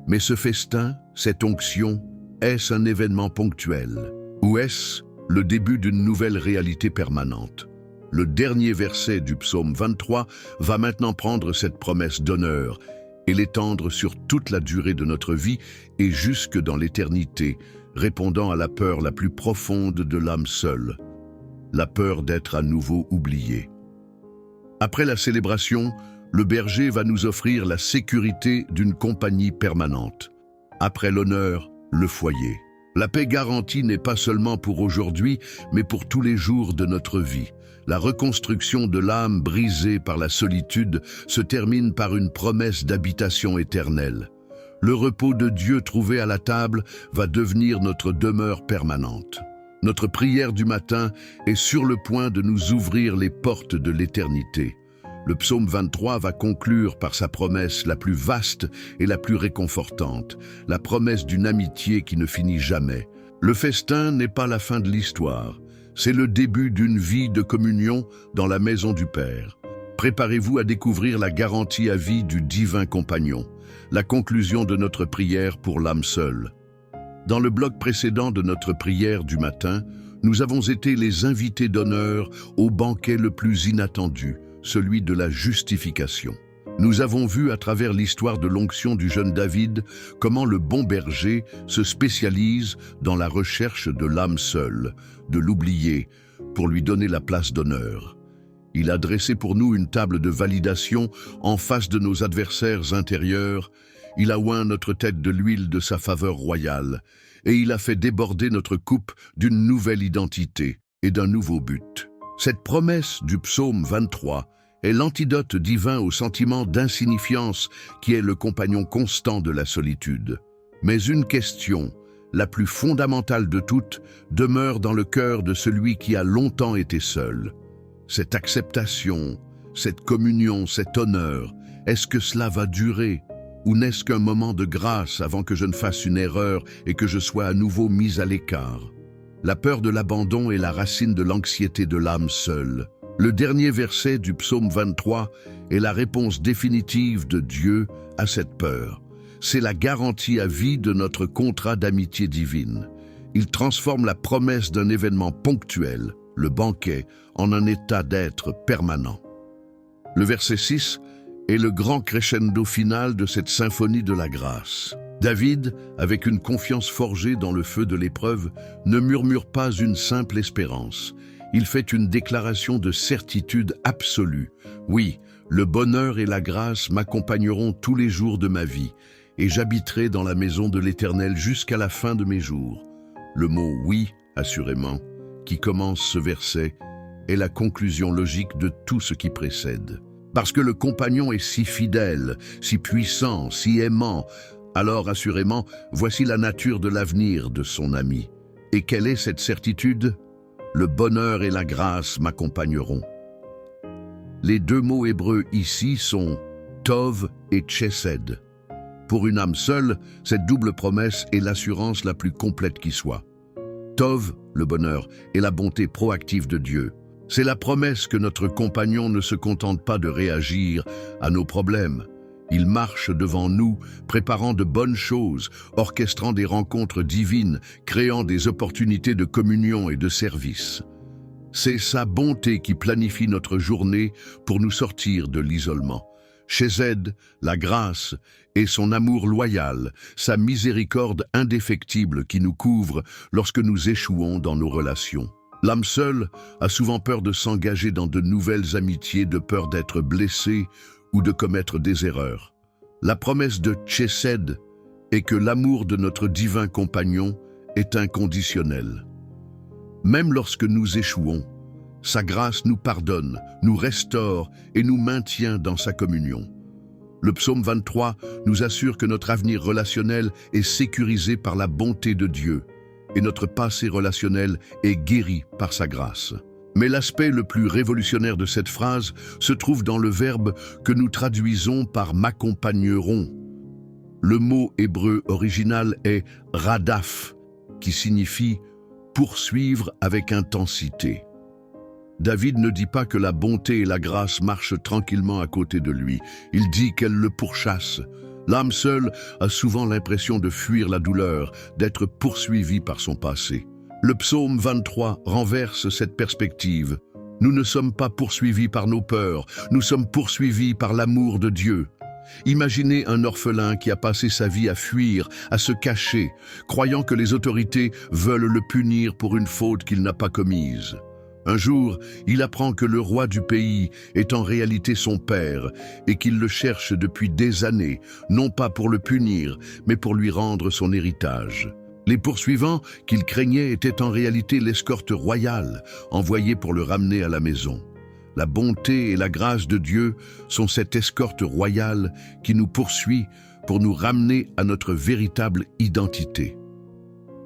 Mais ce festin, cette onction, est-ce un événement ponctuel? Ou est-ce le début d'une nouvelle réalité permanente? Le dernier verset du psaume 23 va maintenant prendre cette promesse d'honneur et l'étendre sur toute la durée de notre vie et jusque dans l'éternité, répondant à la peur la plus profonde de l'âme seule, la peur d'être à nouveau oublié. Après la célébration, le berger va nous offrir la sécurité d'une compagnie permanente. Après l'honneur, le foyer. La paix garantie n'est pas seulement pour aujourd'hui, mais pour tous les jours de notre vie. La reconstruction de l'âme brisée par la solitude se termine par une promesse d'habitation éternelle. Le repos de Dieu trouvé à la table va devenir notre demeure permanente. Notre prière du matin est sur le point de nous ouvrir les portes de l'éternité. Le psaume 23 va conclure par sa promesse la plus vaste et la plus réconfortante, la promesse d'une amitié qui ne finit jamais. Le festin n'est pas la fin de l'histoire, c'est le début d'une vie de communion dans la maison du Père. Préparez-vous à découvrir la garantie à vie du divin compagnon, la conclusion de notre prière pour l'âme seule. Dans le bloc précédent de notre prière du matin, nous avons été les invités d'honneur au banquet le plus inattendu, celui de la justification. Nous avons vu à travers l'histoire de l'onction du jeune David comment le bon berger se spécialise dans la recherche de l'âme seule, de l'oublier, pour lui donner la place d'honneur. Il a dressé pour nous une table de validation en face de nos adversaires intérieurs. Il a oint notre tête de l'huile de sa faveur royale, et il a fait déborder notre coupe d'une nouvelle identité et d'un nouveau but. Cette promesse du psaume 23 est l'antidote divin au sentiment d'insignifiance qui est le compagnon constant de la solitude. Mais une question, la plus fondamentale de toutes, demeure dans le cœur de celui qui a longtemps été seul. Cette acceptation, cette communion, cet honneur, est-ce que cela va durer? Ou n'est-ce qu'un moment de grâce avant que je ne fasse une erreur et que je sois à nouveau mis à l'écart? La peur de l'abandon est la racine de l'anxiété de l'âme seule. Le dernier verset du psaume 23 est la réponse définitive de Dieu à cette peur. C'est la garantie à vie de notre contrat d'amitié divine. Il transforme la promesse d'un événement ponctuel, le banquet, en un état d'être permanent. Le verset 6 est le grand crescendo final de cette symphonie de la grâce. David, avec une confiance forgée dans le feu de l'épreuve, ne murmure pas une simple espérance. Il fait une déclaration de certitude absolue. Oui, le bonheur et la grâce m'accompagneront tous les jours de ma vie, et j'habiterai dans la maison de l'Éternel jusqu'à la fin de mes jours. Le mot « oui », assurément, qui commence ce verset, est la conclusion logique de tout ce qui précède. Parce que le compagnon est si fidèle, si puissant, si aimant, alors assurément, voici la nature de l'avenir de son ami. Et quelle est cette certitude? Le bonheur et la grâce m'accompagneront. Les deux mots hébreux ici sont « tov » et « tchesed ». Pour une âme seule, cette double promesse est l'assurance la plus complète qui soit. Tov, le bonheur, est la bonté proactive de Dieu. C'est la promesse que notre compagnon ne se contente pas de réagir à nos problèmes. Il marche devant nous, préparant de bonnes choses, orchestrant des rencontres divines, créant des opportunités de communion et de service. C'est sa bonté qui planifie notre journée pour nous sortir de l'isolement. Chesed, la grâce, et son amour loyal, sa miséricorde indéfectible qui nous couvre lorsque nous échouons dans nos relations. L'âme seule a souvent peur de s'engager dans de nouvelles amitiés, de peur d'être blessée ou de commettre des erreurs. La promesse de Chesed est que l'amour de notre divin compagnon est inconditionnel. Même lorsque nous échouons, sa grâce nous pardonne, nous restaure et nous maintient dans sa communion. Le psaume 23 nous assure que notre avenir relationnel est sécurisé par la bonté de Dieu et notre passé relationnel est guéri par sa grâce. Mais l'aspect le plus révolutionnaire de cette phrase se trouve dans le verbe que nous traduisons par « m'accompagneront ». Le mot hébreu original est « radaf », qui signifie « poursuivre avec intensité ». David ne dit pas que la bonté et la grâce marchent tranquillement à côté de lui. Il dit qu'elles le pourchassent. L'âme seule a souvent l'impression de fuir la douleur, d'être poursuivie par son passé. Le psaume 23 renverse cette perspective. Nous ne sommes pas poursuivis par nos peurs, nous sommes poursuivis par l'amour de Dieu. Imaginez un orphelin qui a passé sa vie à fuir, à se cacher, croyant que les autorités veulent le punir pour une faute qu'il n'a pas commise. Un jour, il apprend que le roi du pays est en réalité son père et qu'il le cherche depuis des années, non pas pour le punir, mais pour lui rendre son héritage. Les poursuivants qu'il craignait étaient en réalité l'escorte royale, envoyée pour le ramener à la maison. La bonté et la grâce de Dieu sont cette escorte royale qui nous poursuit pour nous ramener à notre véritable identité.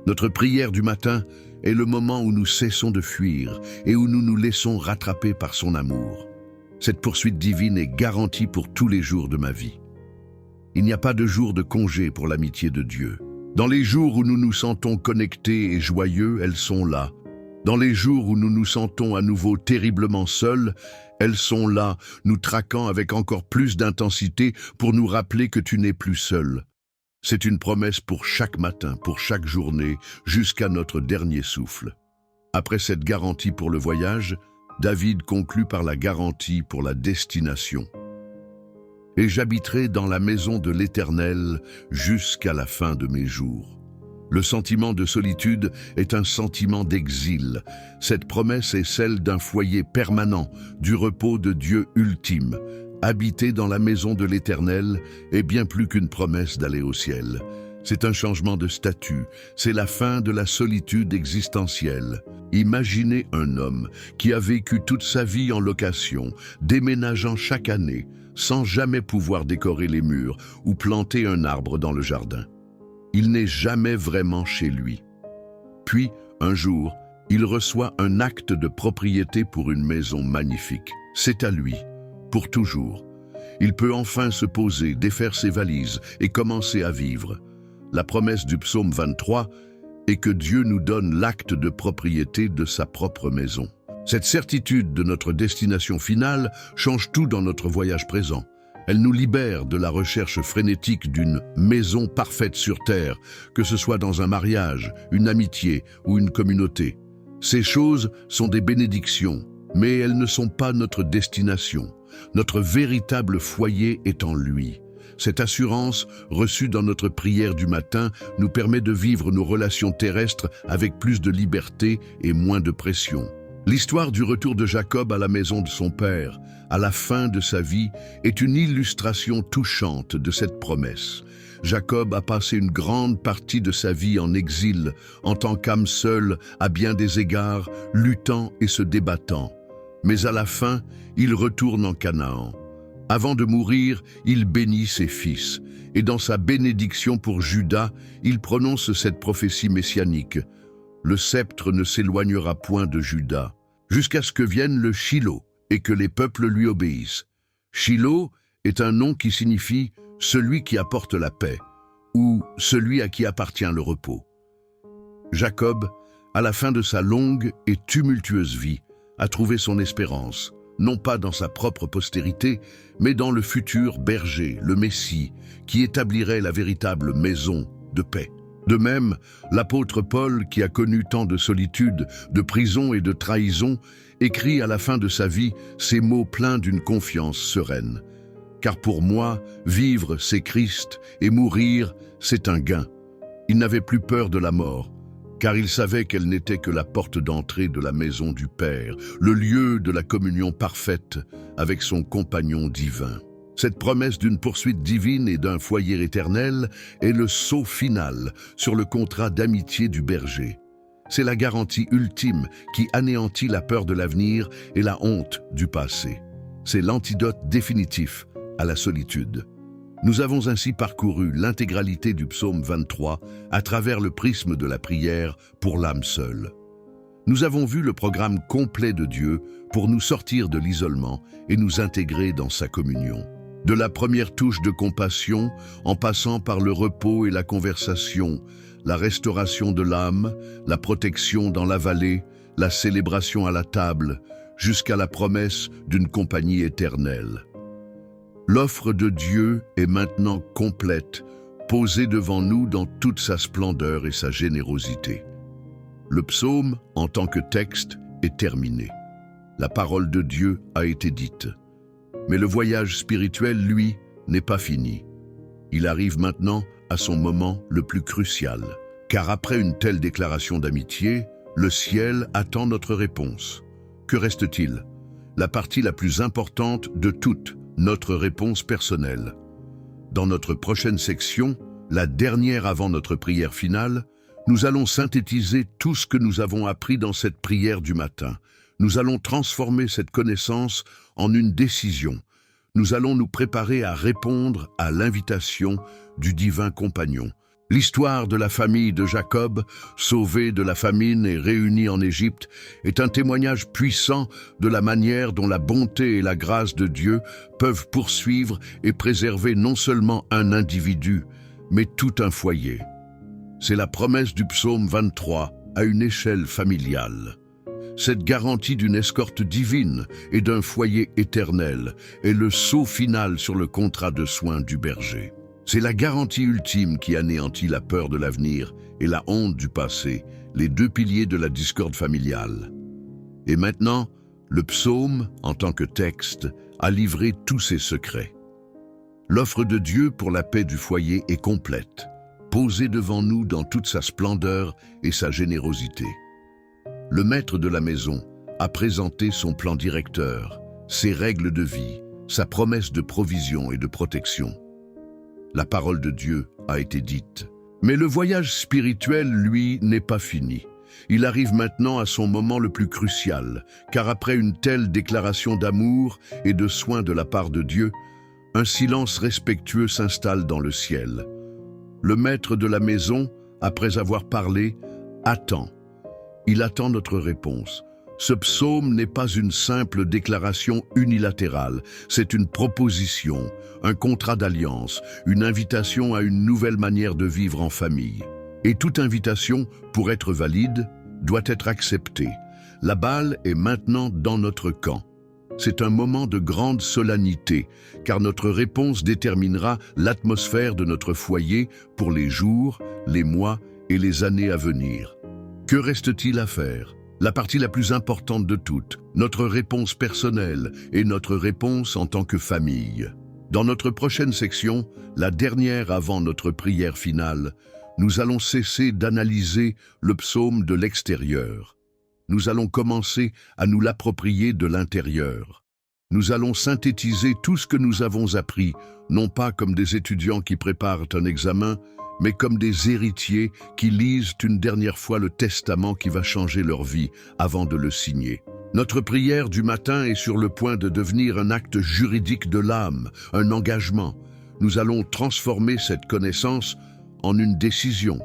Notre prière du matin est le moment où nous cessons de fuir et où nous nous laissons rattraper par son amour. Cette poursuite divine est garantie pour tous les jours de ma vie. Il n'y a pas de jour de congé pour l'amitié de Dieu. Dans les jours où nous nous sentons connectés et joyeux, elles sont là. Dans les jours où nous nous sentons à nouveau terriblement seuls, elles sont là, nous traquant avec encore plus d'intensité pour nous rappeler que tu n'es plus seul. C'est une promesse pour chaque matin, pour chaque journée, jusqu'à notre dernier souffle. Après cette garantie pour le voyage, David conclut par la garantie pour la destination. « Et j'habiterai dans la maison de l'Éternel jusqu'à la fin de mes jours. » Le sentiment de solitude est un sentiment d'exil. Cette promesse est celle d'un foyer permanent, du repos de Dieu ultime. Habiter dans la maison de l'Éternel est bien plus qu'une promesse d'aller au ciel. C'est un changement de statut, c'est la fin de la solitude existentielle. Imaginez un homme qui a vécu toute sa vie en location, déménageant chaque année, sans jamais pouvoir décorer les murs ou planter un arbre dans le jardin. Il n'est jamais vraiment chez lui. Puis, un jour, il reçoit un acte de propriété pour une maison magnifique. C'est à lui, pour toujours. Il peut enfin se poser, défaire ses valises et commencer à vivre. La promesse du psaume 23 est que Dieu nous donne l'acte de propriété de sa propre maison. Cette certitude de notre destination finale change tout dans notre voyage présent. Elle nous libère de la recherche frénétique d'une maison parfaite sur terre, que ce soit dans un mariage, une amitié ou une communauté. Ces choses sont des bénédictions, mais elles ne sont pas notre destination. Notre véritable foyer est en lui. Cette assurance, reçue dans notre prière du matin, nous permet de vivre nos relations terrestres avec plus de liberté et moins de pression. L'histoire du retour de Jacob à la maison de son père, à la fin de sa vie, est une illustration touchante de cette promesse. Jacob a passé une grande partie de sa vie en exil, en tant qu'âme seule, à bien des égards, luttant et se débattant. Mais à la fin, il retourne en Canaan. Avant de mourir, il bénit ses fils, et dans sa bénédiction pour Juda, il prononce cette prophétie messianique. Le sceptre ne s'éloignera point de Juda, jusqu'à ce que vienne le Shilo, et que les peuples lui obéissent. Shilo est un nom qui signifie « celui qui apporte la paix » ou « celui à qui appartient le repos ». Jacob, à la fin de sa longue et tumultueuse vie, a trouvé son espérance, non pas dans sa propre postérité, mais dans le futur berger, le Messie, qui établirait la véritable maison de paix. De même, l'apôtre Paul, qui a connu tant de solitude, de prison et de trahison, écrit à la fin de sa vie ces mots pleins d'une confiance sereine. « Car pour moi, vivre, c'est Christ, et mourir, c'est un gain. » Il n'avait plus peur de la mort, car il savait qu'elle n'était que la porte d'entrée de la maison du Père, le lieu de la communion parfaite avec son compagnon divin. Cette promesse d'une poursuite divine et d'un foyer éternel est le sceau final sur le contrat d'amitié du berger. C'est la garantie ultime qui anéantit la peur de l'avenir et la honte du passé. C'est l'antidote définitif à la solitude. Nous avons ainsi parcouru l'intégralité du psaume 23 à travers le prisme de la prière pour l'âme seule. Nous avons vu le programme complet de Dieu pour nous sortir de l'isolement et nous intégrer dans sa communion. De la première touche de compassion, en passant par le repos et la conversation, la restauration de l'âme, la protection dans la vallée, la célébration à la table, jusqu'à la promesse d'une compagnie éternelle. L'offre de Dieu est maintenant complète, posée devant nous dans toute sa splendeur et sa générosité. Le psaume, en tant que texte, est terminé. La parole de Dieu a été dite. Mais le voyage spirituel, lui, n'est pas fini. Il arrive maintenant à son moment le plus crucial, car après une telle déclaration d'amitié, le ciel attend notre réponse. Que reste-t-il? La partie la plus importante de toute, notre réponse personnelle. Dans notre prochaine section, la dernière avant notre prière finale, nous allons synthétiser tout ce que nous avons appris dans cette prière du matin. Nous allons transformer cette connaissance en une décision. Nous allons nous préparer à répondre à l'invitation du divin compagnon. L'histoire de la famille de Jacob, sauvée de la famine et réunie en Égypte, est un témoignage puissant de la manière dont la bonté et la grâce de Dieu peuvent poursuivre et préserver non seulement un individu, mais tout un foyer. C'est la promesse du psaume 23 à une échelle familiale. Cette garantie d'une escorte divine et d'un foyer éternel est le sceau final sur le contrat de soins du berger. C'est la garantie ultime qui anéantit la peur de l'avenir et la honte du passé, les deux piliers de la discorde familiale. Et maintenant, le psaume, en tant que texte, a livré tous ses secrets. L'offre de Dieu pour la paix du foyer est complète, posée devant nous dans toute sa splendeur et sa générosité. Le maître de la maison a présenté son plan directeur, ses règles de vie, sa promesse de provision et de protection. La parole de Dieu a été dite. Mais le voyage spirituel, lui, n'est pas fini. Il arrive maintenant à son moment le plus crucial, car après une telle déclaration d'amour et de soin de la part de Dieu, un silence respectueux s'installe dans le ciel. Le maître de la maison, après avoir parlé, attend. Il attend notre réponse. Ce psaume n'est pas une simple déclaration unilatérale, c'est une proposition, un contrat d'alliance, une invitation à une nouvelle manière de vivre en famille. Et toute invitation, pour être valide, doit être acceptée. La balle est maintenant dans notre camp. C'est un moment de grande solennité, car notre réponse déterminera l'atmosphère de notre foyer pour les jours, les mois et les années à venir. Que reste-t-il à faire? La partie la plus importante de toutes, notre réponse personnelle et notre réponse en tant que famille. Dans notre prochaine section, la dernière avant notre prière finale, nous allons cesser d'analyser le psaume de l'extérieur. Nous allons commencer à nous l'approprier de l'intérieur. Nous allons synthétiser tout ce que nous avons appris, non pas comme des étudiants qui préparent un examen, mais comme des héritiers qui lisent une dernière fois le testament qui va changer leur vie avant de le signer. Notre prière du matin est sur le point de devenir un acte juridique de l'âme, un engagement. Nous allons transformer cette connaissance en une décision.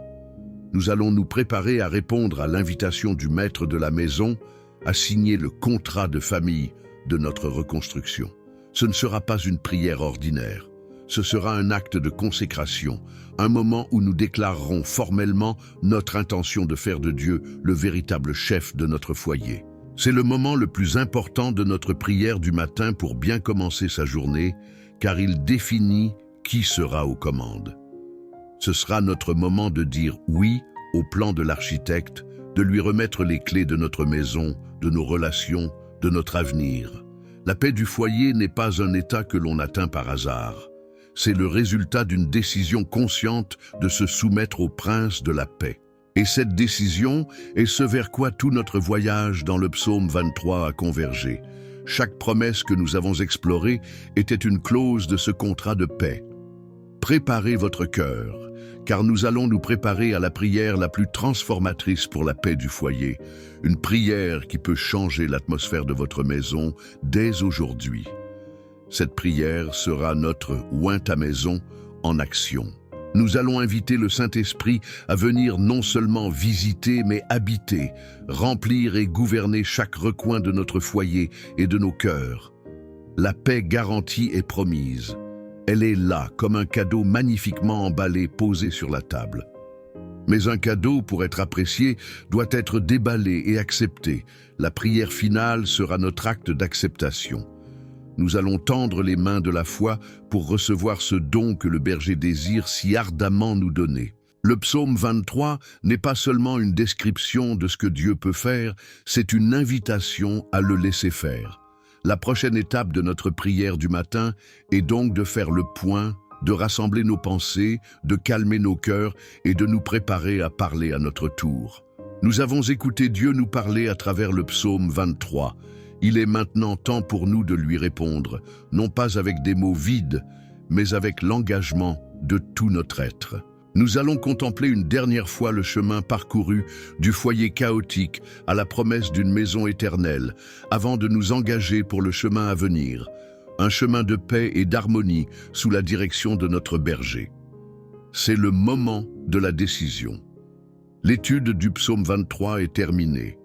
Nous allons nous préparer à répondre à l'invitation du maître de la maison à signer le contrat de famille de notre reconstruction. Ce ne sera pas une prière ordinaire. Ce sera un acte de consécration, un moment où nous déclarerons formellement notre intention de faire de Dieu le véritable chef de notre foyer. C'est le moment le plus important de notre prière du matin pour bien commencer sa journée, car il définit qui sera aux commandes. Ce sera notre moment de dire oui au plan de l'architecte, de lui remettre les clés de notre maison, de nos relations, de notre avenir. La paix du foyer n'est pas un état que l'on atteint par hasard. C'est le résultat d'une décision consciente de se soumettre au prince de la paix. Et cette décision est ce vers quoi tout notre voyage dans le psaume 23 a convergé. Chaque promesse que nous avons explorée était une clause de ce contrat de paix. Préparez votre cœur, car nous allons nous préparer à la prière la plus transformatrice pour la paix du foyer, une prière qui peut changer l'atmosphère de votre maison dès aujourd'hui. Cette prière sera notre « Oint ta maison » en action. Nous allons inviter le Saint-Esprit à venir non seulement visiter, mais habiter, remplir et gouverner chaque recoin de notre foyer et de nos cœurs. La paix garantie est promise. Elle est là, comme un cadeau magnifiquement emballé posé sur la table. Mais un cadeau, pour être apprécié, doit être déballé et accepté. La prière finale sera notre acte d'acceptation. Nous allons tendre les mains de la foi pour recevoir ce don que le berger désire si ardemment nous donner. Le psaume 23 n'est pas seulement une description de ce que Dieu peut faire, c'est une invitation à le laisser faire. La prochaine étape de notre prière du matin est donc de faire le point, de rassembler nos pensées, de calmer nos cœurs et de nous préparer à parler à notre tour. Nous avons écouté Dieu nous parler à travers le psaume 23. Il est maintenant temps pour nous de lui répondre, non pas avec des mots vides, mais avec l'engagement de tout notre être. Nous allons contempler une dernière fois le chemin parcouru du foyer chaotique à la promesse d'une maison éternelle, avant de nous engager pour le chemin à venir, un chemin de paix et d'harmonie sous la direction de notre berger. C'est le moment de la décision. L'étude du psaume 23 est terminée.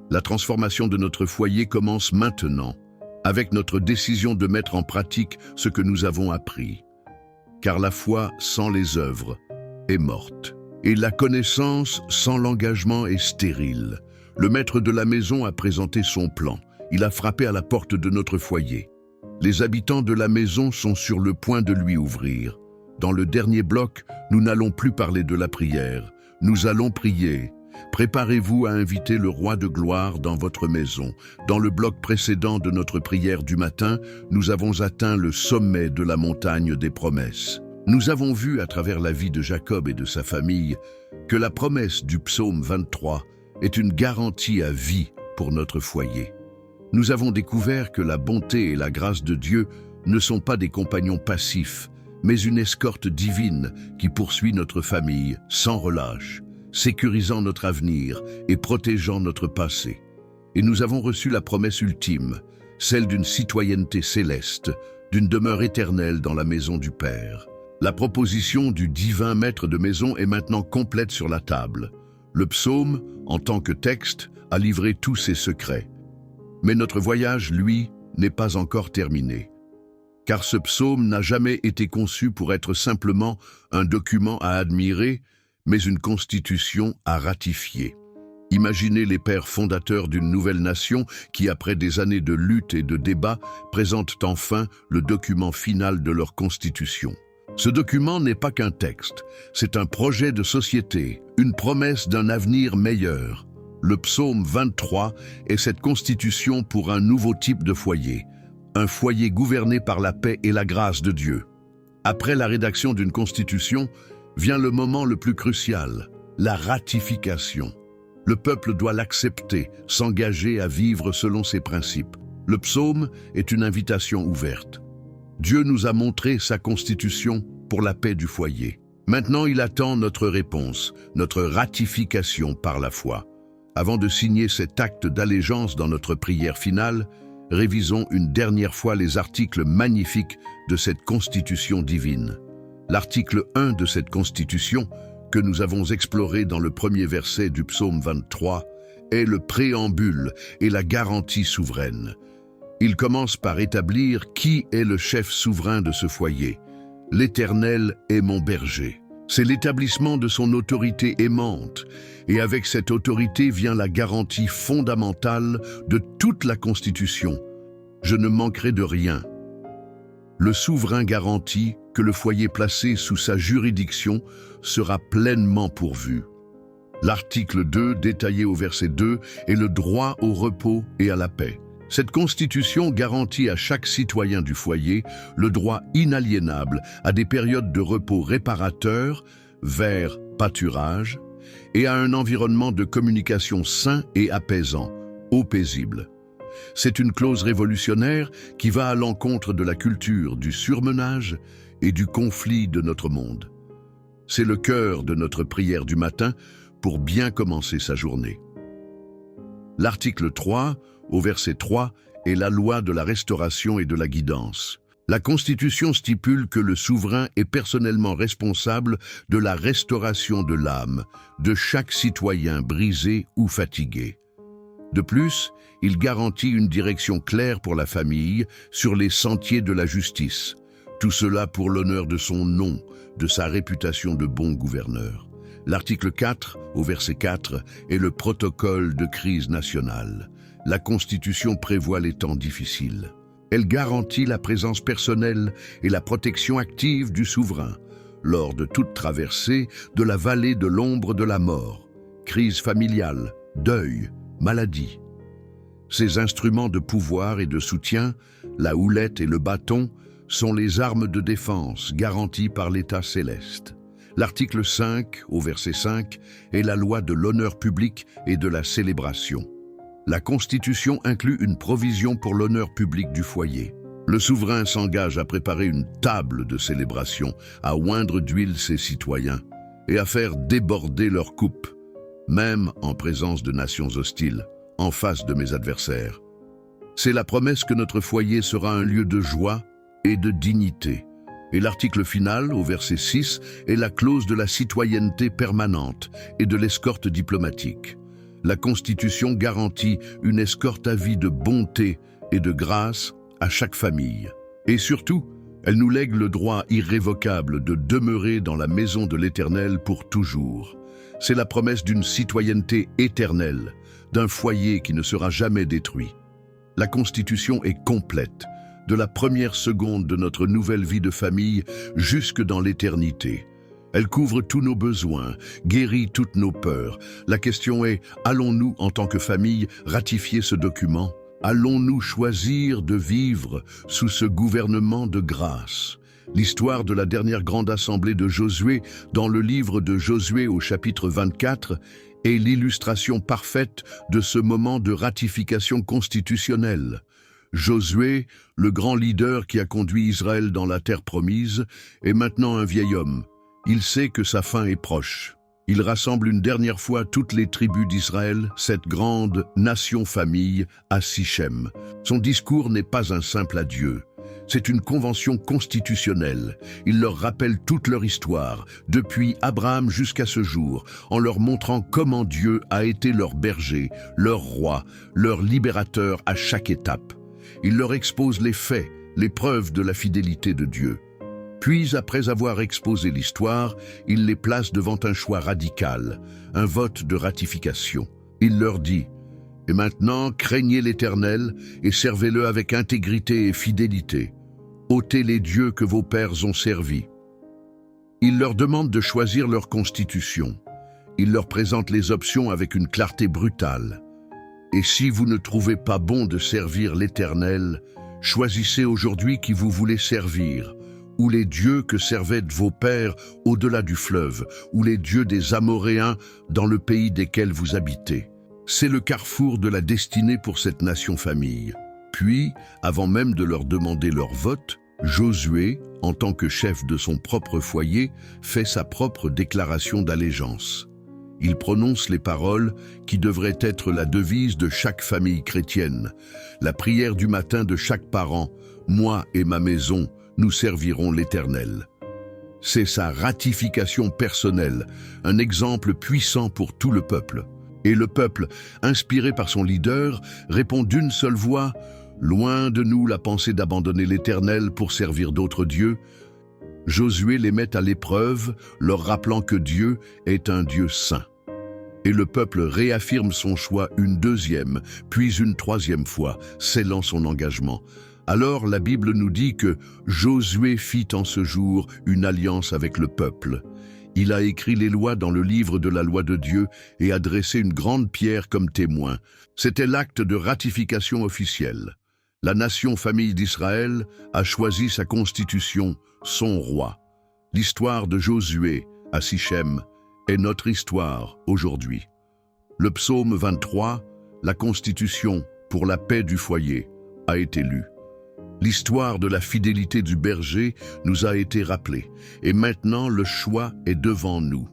La transformation de notre foyer commence maintenant, avec notre décision de mettre en pratique ce que nous avons appris. Car la foi sans les œuvres est morte, et la connaissance sans l'engagement est stérile. Le maître de la maison a présenté son plan. Il a frappé à la porte de notre foyer. Les habitants de la maison sont sur le point de lui ouvrir. Dans le dernier bloc, nous n'allons plus parler de la prière. Nous allons prier. Préparez-vous à inviter le roi de gloire dans votre maison. Dans le bloc précédent de notre prière du matin, nous avons atteint le sommet de la montagne des promesses. Nous avons vu à travers la vie de Jacob et de sa famille que la promesse du psaume 23 est une garantie à vie pour notre foyer. Nous avons découvert que la bonté et la grâce de Dieu ne sont pas des compagnons passifs, mais une escorte divine qui poursuit notre famille sans relâche, sécurisant notre avenir et protégeant notre passé. Et nous avons reçu la promesse ultime, celle d'une citoyenneté céleste, d'une demeure éternelle dans la maison du Père. La proposition du divin maître de maison est maintenant complète sur la table. Le psaume, en tant que texte, a livré tous ses secrets. Mais notre voyage, lui, n'est pas encore terminé. Car ce psaume n'a jamais été conçu pour être simplement un document à admirer, mais une constitution à ratifier. Imaginez les pères fondateurs d'une nouvelle nation qui, après des années de lutte et de débat, présentent enfin le document final de leur constitution. Ce document n'est pas qu'un texte, c'est un projet de société, une promesse d'un avenir meilleur. Le psaume 23 est cette constitution pour un nouveau type de foyer, un foyer gouverné par la paix et la grâce de Dieu. Après la rédaction d'une constitution, vient le moment le plus crucial, la ratification. Le peuple doit l'accepter, s'engager à vivre selon ses principes. Le psaume est une invitation ouverte. Dieu nous a montré sa constitution pour la paix du foyer. Maintenant, il attend notre réponse, notre ratification par la foi. Avant de signer cet acte d'allégeance dans notre prière finale, révisons une dernière fois les articles magnifiques de cette constitution divine. L'article 1 de cette constitution, que nous avons exploré dans le premier verset du psaume 23, est le préambule et la garantie souveraine. Il commence par établir qui est le chef souverain de ce foyer. L'Éternel est mon berger. C'est l'établissement de son autorité aimante, et avec cette autorité vient la garantie fondamentale de toute la Constitution. Je ne manquerai de rien. Le souverain garantit que le foyer placé sous sa juridiction sera pleinement pourvu. L'article 2, détaillé au verset 2, est le droit au repos et à la paix. Cette constitution garantit à chaque citoyen du foyer le droit inaliénable à des périodes de repos réparateurs, vers pâturage, et à un environnement de communication sain et apaisant, eau paisible. C'est une clause révolutionnaire qui va à l'encontre de la culture du surmenage et du conflit de notre monde. C'est le cœur de notre prière du matin pour bien commencer sa journée. L'article 3, au verset 3, est la loi de la restauration et de la guidance. La Constitution stipule que le souverain est personnellement responsable de la restauration de l'âme de chaque citoyen brisé ou fatigué. De plus, il garantit une direction claire pour la famille sur les sentiers de la justice. Tout cela pour l'honneur de son nom, de sa réputation de bon gouverneur. L'article 4, au verset 4, est le protocole de crise nationale. La Constitution prévoit les temps difficiles. Elle garantit la présence personnelle et la protection active du souverain lors de toute traversée de la vallée de l'ombre de la mort, crise familiale, deuil, maladie. Ces instruments de pouvoir et de soutien, la houlette et le bâton, sont les armes de défense garanties par l'État céleste. L'article 5, au verset 5, est la loi de l'honneur public et de la célébration. La Constitution inclut une provision pour l'honneur public du foyer. Le souverain s'engage à préparer une table de célébration, à oindre d'huile ses citoyens et à faire déborder leurs coupes, même en présence de nations hostiles, en face de mes adversaires. C'est la promesse que notre foyer sera un lieu de joie et de dignité. Et l'article final, au verset 6, est la clause de la citoyenneté permanente et de l'escorte diplomatique. La Constitution garantit une escorte à vie de bonté et de grâce à chaque famille. Et surtout, elle nous lègue le droit irrévocable de demeurer dans la maison de l'Éternel pour toujours. C'est la promesse d'une citoyenneté éternelle, d'un foyer qui ne sera jamais détruit. La Constitution est complète, de la première seconde de notre nouvelle vie de famille jusque dans l'éternité. Elle couvre tous nos besoins, guérit toutes nos peurs. La question est, allons-nous en tant que famille ratifier ce document? Allons-nous choisir de vivre sous ce gouvernement de grâce? L'histoire de la dernière grande assemblée de Josué dans le livre de Josué au chapitre 24 est l'illustration parfaite de ce moment de ratification constitutionnelle. Josué, le grand leader qui a conduit Israël dans la terre promise, est maintenant un vieil homme. Il sait que sa fin est proche. Il rassemble une dernière fois toutes les tribus d'Israël, cette grande nation-famille, à Sichem. Son discours n'est pas un simple adieu. C'est une convention constitutionnelle. Il leur rappelle toute leur histoire, depuis Abraham jusqu'à ce jour, en leur montrant comment Dieu a été leur berger, leur roi, leur libérateur à chaque étape. Il leur expose les faits, les preuves de la fidélité de Dieu. Puis, après avoir exposé l'histoire, il les place devant un choix radical, un vote de ratification. Il leur dit « Et maintenant, craignez l'Éternel et servez-le avec intégrité et fidélité. Ôtez les dieux que vos pères ont servis. » Il leur demande de choisir leur constitution. Il leur présente les options avec une clarté brutale. Et si vous ne trouvez pas bon de servir l'Éternel, choisissez aujourd'hui qui vous voulez servir, ou les dieux que servaient vos pères au-delà du fleuve, ou les dieux des Amoréens dans le pays desquels vous habitez. C'est le carrefour de la destinée pour cette nation-famille. Puis, avant même de leur demander leur vote, Josué, en tant que chef de son propre foyer, fait sa propre déclaration d'allégeance. Il prononce les paroles qui devraient être la devise de chaque famille chrétienne, la prière du matin de chaque parent: « Moi et ma maison, nous servirons l'Éternel ». C'est sa ratification personnelle, un exemple puissant pour tout le peuple. Et le peuple, inspiré par son leader, répond d'une seule voix: « Loin de nous la pensée d'abandonner l'Éternel pour servir d'autres dieux ». Josué les met à l'épreuve, leur rappelant que Dieu est un Dieu saint. Et le peuple réaffirme son choix une deuxième, puis une troisième fois, scellant son engagement. Alors la Bible nous dit que Josué fit en ce jour une alliance avec le peuple. Il a écrit les lois dans le livre de la loi de Dieu et a dressé une grande pierre comme témoin. C'était l'acte de ratification officielle. La nation famille d'Israël a choisi sa constitution, son roi. L'histoire de Josué à Sichem est notre histoire aujourd'hui. Le psaume 23, la constitution pour la paix du foyer, a été lu. L'histoire de la fidélité du berger nous a été rappelée, et maintenant le choix est devant nous.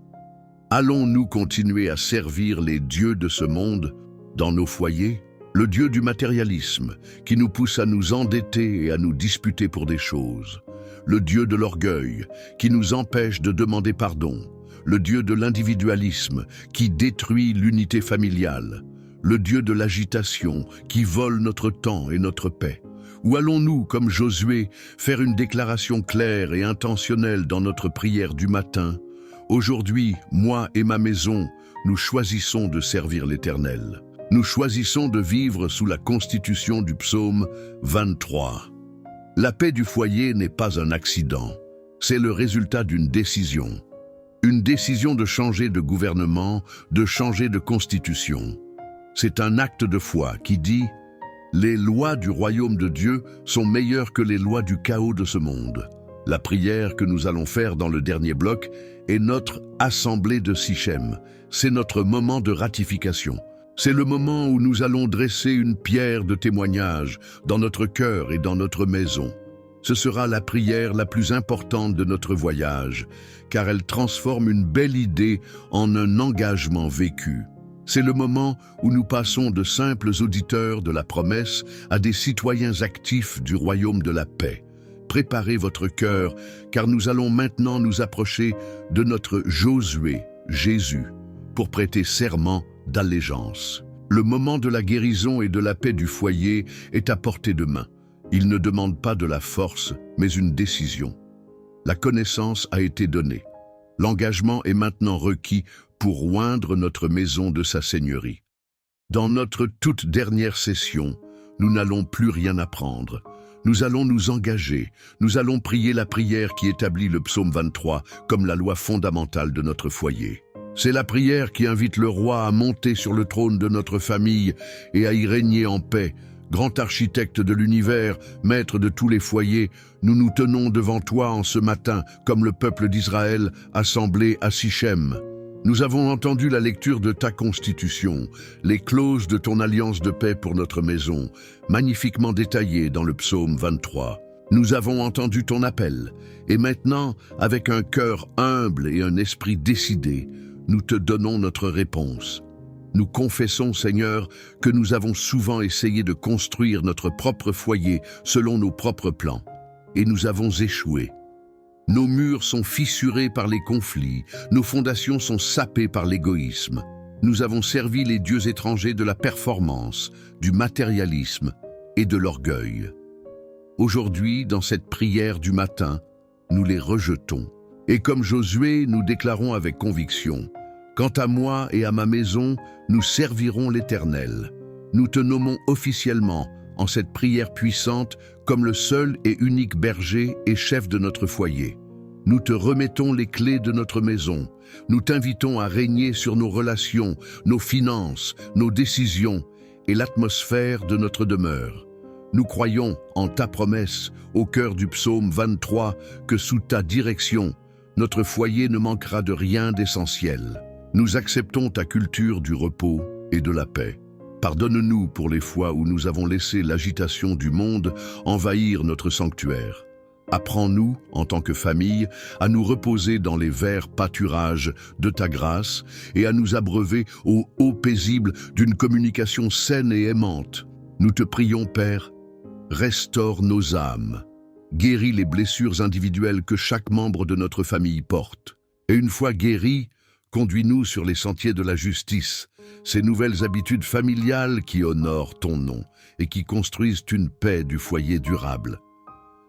Allons-nous continuer à servir les dieux de ce monde dans nos foyers? Le dieu du matérialisme qui nous pousse à nous endetter et à nous disputer pour des choses. Le dieu de l'orgueil qui nous empêche de demander pardon. Le dieu de l'individualisme qui détruit l'unité familiale. Le dieu de l'agitation qui vole notre temps et notre paix. Ou allons-nous, comme Josué, faire une déclaration claire et intentionnelle dans notre prière du matin? Aujourd'hui, moi et ma maison, nous choisissons de servir l'Éternel. Nous choisissons de vivre sous la constitution du psaume 23. La paix du foyer n'est pas un accident, c'est le résultat d'une décision. Une décision de changer de gouvernement, de changer de constitution. C'est un acte de foi qui dit « Les lois du royaume de Dieu sont meilleures que les lois du chaos de ce monde ». La prière que nous allons faire dans le dernier bloc est notre assemblée de Sichem. C'est notre moment de ratification. C'est le moment où nous allons dresser une pierre de témoignage dans notre cœur et dans notre maison. Ce sera la prière la plus importante de notre voyage, car elle transforme une belle idée en un engagement vécu. C'est le moment où nous passons de simples auditeurs de la promesse à des citoyens actifs du royaume de la paix. Préparez votre cœur, car nous allons maintenant nous approcher de notre Josué, Jésus, pour prêter serment d'allégeance. Le moment de la guérison et de la paix du foyer est à portée de main. Il ne demande pas de la force, mais une décision. La connaissance a été donnée. L'engagement est maintenant requis pour oindre notre maison de sa seigneurie. Dans notre toute dernière session, nous n'allons plus rien apprendre. Nous allons nous engager. Nous allons prier la prière qui établit le psaume 23 comme la loi fondamentale de notre foyer. C'est la prière qui invite le roi à monter sur le trône de notre famille et à y régner en paix. Grand architecte de l'univers, maître de tous les foyers, nous nous tenons devant toi en ce matin, comme le peuple d'Israël assemblé à Sichem. Nous avons entendu la lecture de ta constitution, les clauses de ton alliance de paix pour notre maison, magnifiquement détaillées dans le psaume 23. Nous avons entendu ton appel, et maintenant, avec un cœur humble et un esprit décidé, nous te donnons notre réponse. Nous confessons, Seigneur, que nous avons souvent essayé de construire notre propre foyer selon nos propres plans, et nous avons échoué. Nos murs sont fissurés par les conflits, nos fondations sont sapées par l'égoïsme. Nous avons servi les dieux étrangers de la performance, du matérialisme et de l'orgueil. Aujourd'hui, dans cette prière du matin, nous les rejetons. Et comme Josué, nous déclarons avec conviction: quant à moi et à ma maison, nous servirons l'Éternel. Nous te nommons officiellement, en cette prière puissante, comme le seul et unique berger et chef de notre foyer. Nous te remettons les clés de notre maison. Nous t'invitons à régner sur nos relations, nos finances, nos décisions et l'atmosphère de notre demeure. Nous croyons en ta promesse, au cœur du psaume 23, que sous ta direction, notre foyer ne manquera de rien d'essentiel. Nous acceptons ta culture du repos et de la paix. Pardonne-nous pour les fois où nous avons laissé l'agitation du monde envahir notre sanctuaire. Apprends-nous, en tant que famille, à nous reposer dans les verts pâturages de ta grâce et à nous abreuver au haut paisible d'une communication saine et aimante. Nous te prions, Père, restaure nos âmes, guéris les blessures individuelles que chaque membre de notre famille porte. Et une fois guéris, conduis-nous sur les sentiers de la justice, ces nouvelles habitudes familiales qui honorent ton nom et qui construisent une paix du foyer durable.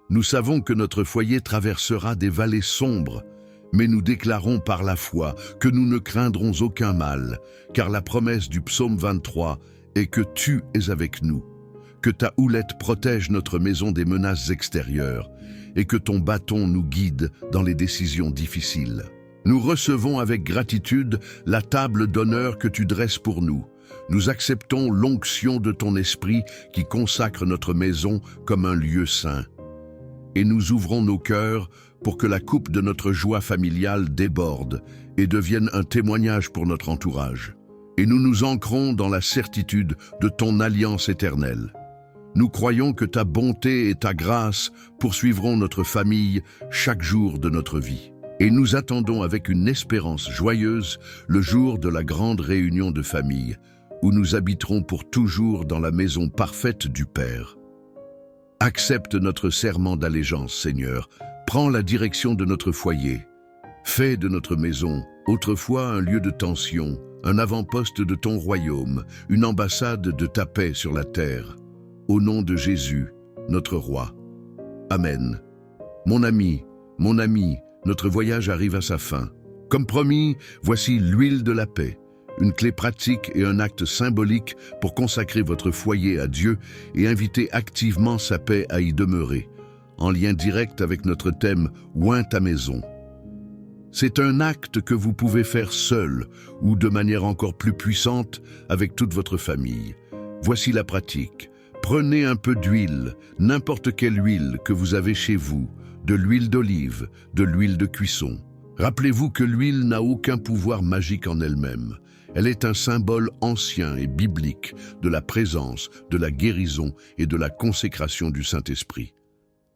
Nous savons que notre foyer traversera des vallées sombres, mais nous déclarons par la foi que nous ne craindrons aucun mal, car la promesse du psaume 23 est que tu es avec nous, que ta houlette protège notre maison des menaces extérieures et que ton bâton nous guide dans les décisions difficiles. Nous recevons avec gratitude la table d'honneur que tu dresses pour nous. Nous acceptons l'onction de ton esprit qui consacre notre maison comme un lieu saint. Et nous ouvrons nos cœurs pour que la coupe de notre joie familiale déborde et devienne un témoignage pour notre entourage. Et nous nous ancrons dans la certitude de ton alliance éternelle. Nous croyons que ta bonté et ta grâce poursuivront notre famille chaque jour de notre vie. Et nous attendons avec une espérance joyeuse le jour de la grande réunion de famille, où nous habiterons pour toujours dans la maison parfaite du Père. Accepte notre serment d'allégeance, Seigneur. Prends la direction de notre foyer. Fais de notre maison, autrefois un lieu de tension, un avant-poste de ton royaume, une ambassade de ta paix sur la terre. Au nom de Jésus, notre roi. Amen. Mon ami, notre voyage arrive à sa fin. Comme promis, voici l'huile de la paix. Une clé pratique et un acte symbolique pour consacrer votre foyer à Dieu et inviter activement sa paix à y demeurer, en lien direct avec notre thème « Oins ta maison ». C'est un acte que vous pouvez faire seul ou de manière encore plus puissante avec toute votre famille. Voici la pratique. Prenez un peu d'huile, n'importe quelle huile que vous avez chez vous, de l'huile d'olive, de l'huile de cuisson. Rappelez-vous que l'huile n'a aucun pouvoir magique en elle-même. Elle est un symbole ancien et biblique de la présence, de la guérison et de la consécration du Saint-Esprit.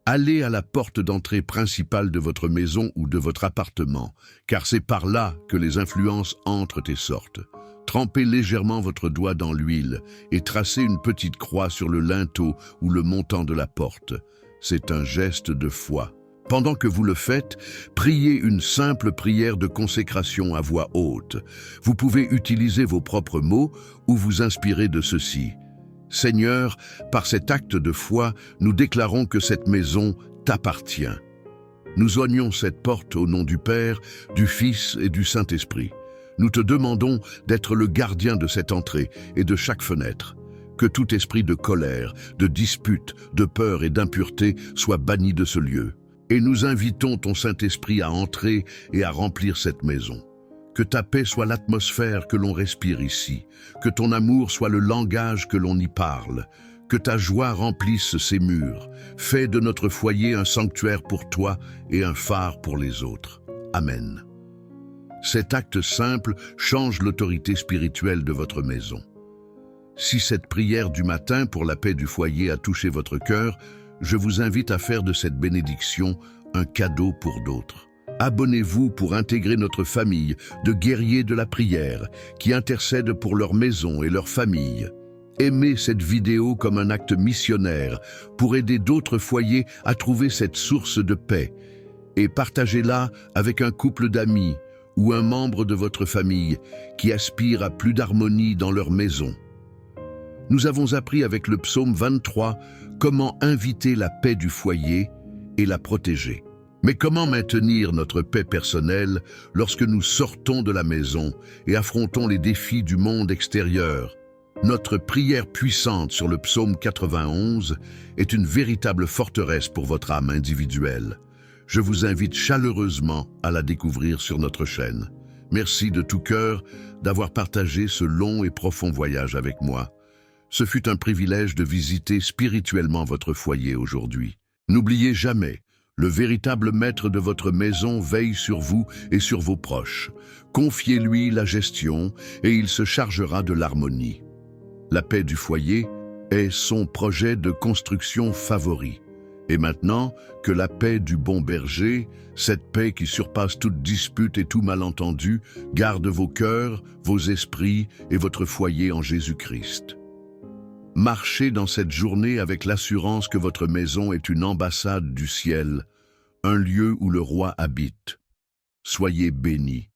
Allez à la porte d'entrée principale de votre maison ou de votre appartement, car c'est par là que les influences entrent et sortent. Trempez légèrement votre doigt dans l'huile et tracez une petite croix sur le linteau ou le montant de la porte. C'est un geste de foi. Pendant que vous le faites, priez une simple prière de consécration à voix haute. Vous pouvez utiliser vos propres mots ou vous inspirer de ceci. Seigneur, par cet acte de foi, nous déclarons que cette maison t'appartient. Nous oignons cette porte au nom du Père, du Fils et du Saint-Esprit. Nous te demandons d'être le gardien de cette entrée et de chaque fenêtre. Que tout esprit de colère, de dispute, de peur et d'impureté soit banni de ce lieu. Et nous invitons ton Saint-Esprit à entrer et à remplir cette maison. Que ta paix soit l'atmosphère que l'on respire ici, que ton amour soit le langage que l'on y parle, que ta joie remplisse ces murs. Fais de notre foyer un sanctuaire pour toi et un phare pour les autres. Amen. Cet acte simple change l'autorité spirituelle de votre maison. Si cette prière du matin pour la paix du foyer a touché votre cœur, je vous invite à faire de cette bénédiction un cadeau pour d'autres. Abonnez-vous pour intégrer notre famille de guerriers de la prière qui intercèdent pour leur maison et leur famille. Aimez cette vidéo comme un acte missionnaire pour aider d'autres foyers à trouver cette source de paix et partagez-la avec un couple d'amis ou un membre de votre famille qui aspire à plus d'harmonie dans leur maison. Nous avons appris avec le psaume 23 comment inviter la paix du foyer et la protéger. Mais comment maintenir notre paix personnelle lorsque nous sortons de la maison et affrontons les défis du monde extérieur? Notre prière puissante sur le psaume 91 est une véritable forteresse pour votre âme individuelle. Je vous invite chaleureusement à la découvrir sur notre chaîne. Merci de tout cœur d'avoir partagé ce long et profond voyage avec moi. Ce fut un privilège de visiter spirituellement votre foyer aujourd'hui. N'oubliez jamais, le véritable maître de votre maison veille sur vous et sur vos proches. Confiez-lui la gestion et il se chargera de l'harmonie. La paix du foyer est son projet de construction favori. Et maintenant, que la paix du bon berger, cette paix qui surpasse toute dispute et tout malentendu, garde vos cœurs, vos esprits et votre foyer en Jésus-Christ. Marchez dans cette journée avec l'assurance que votre maison est une ambassade du ciel, un lieu où le roi habite. Soyez bénis.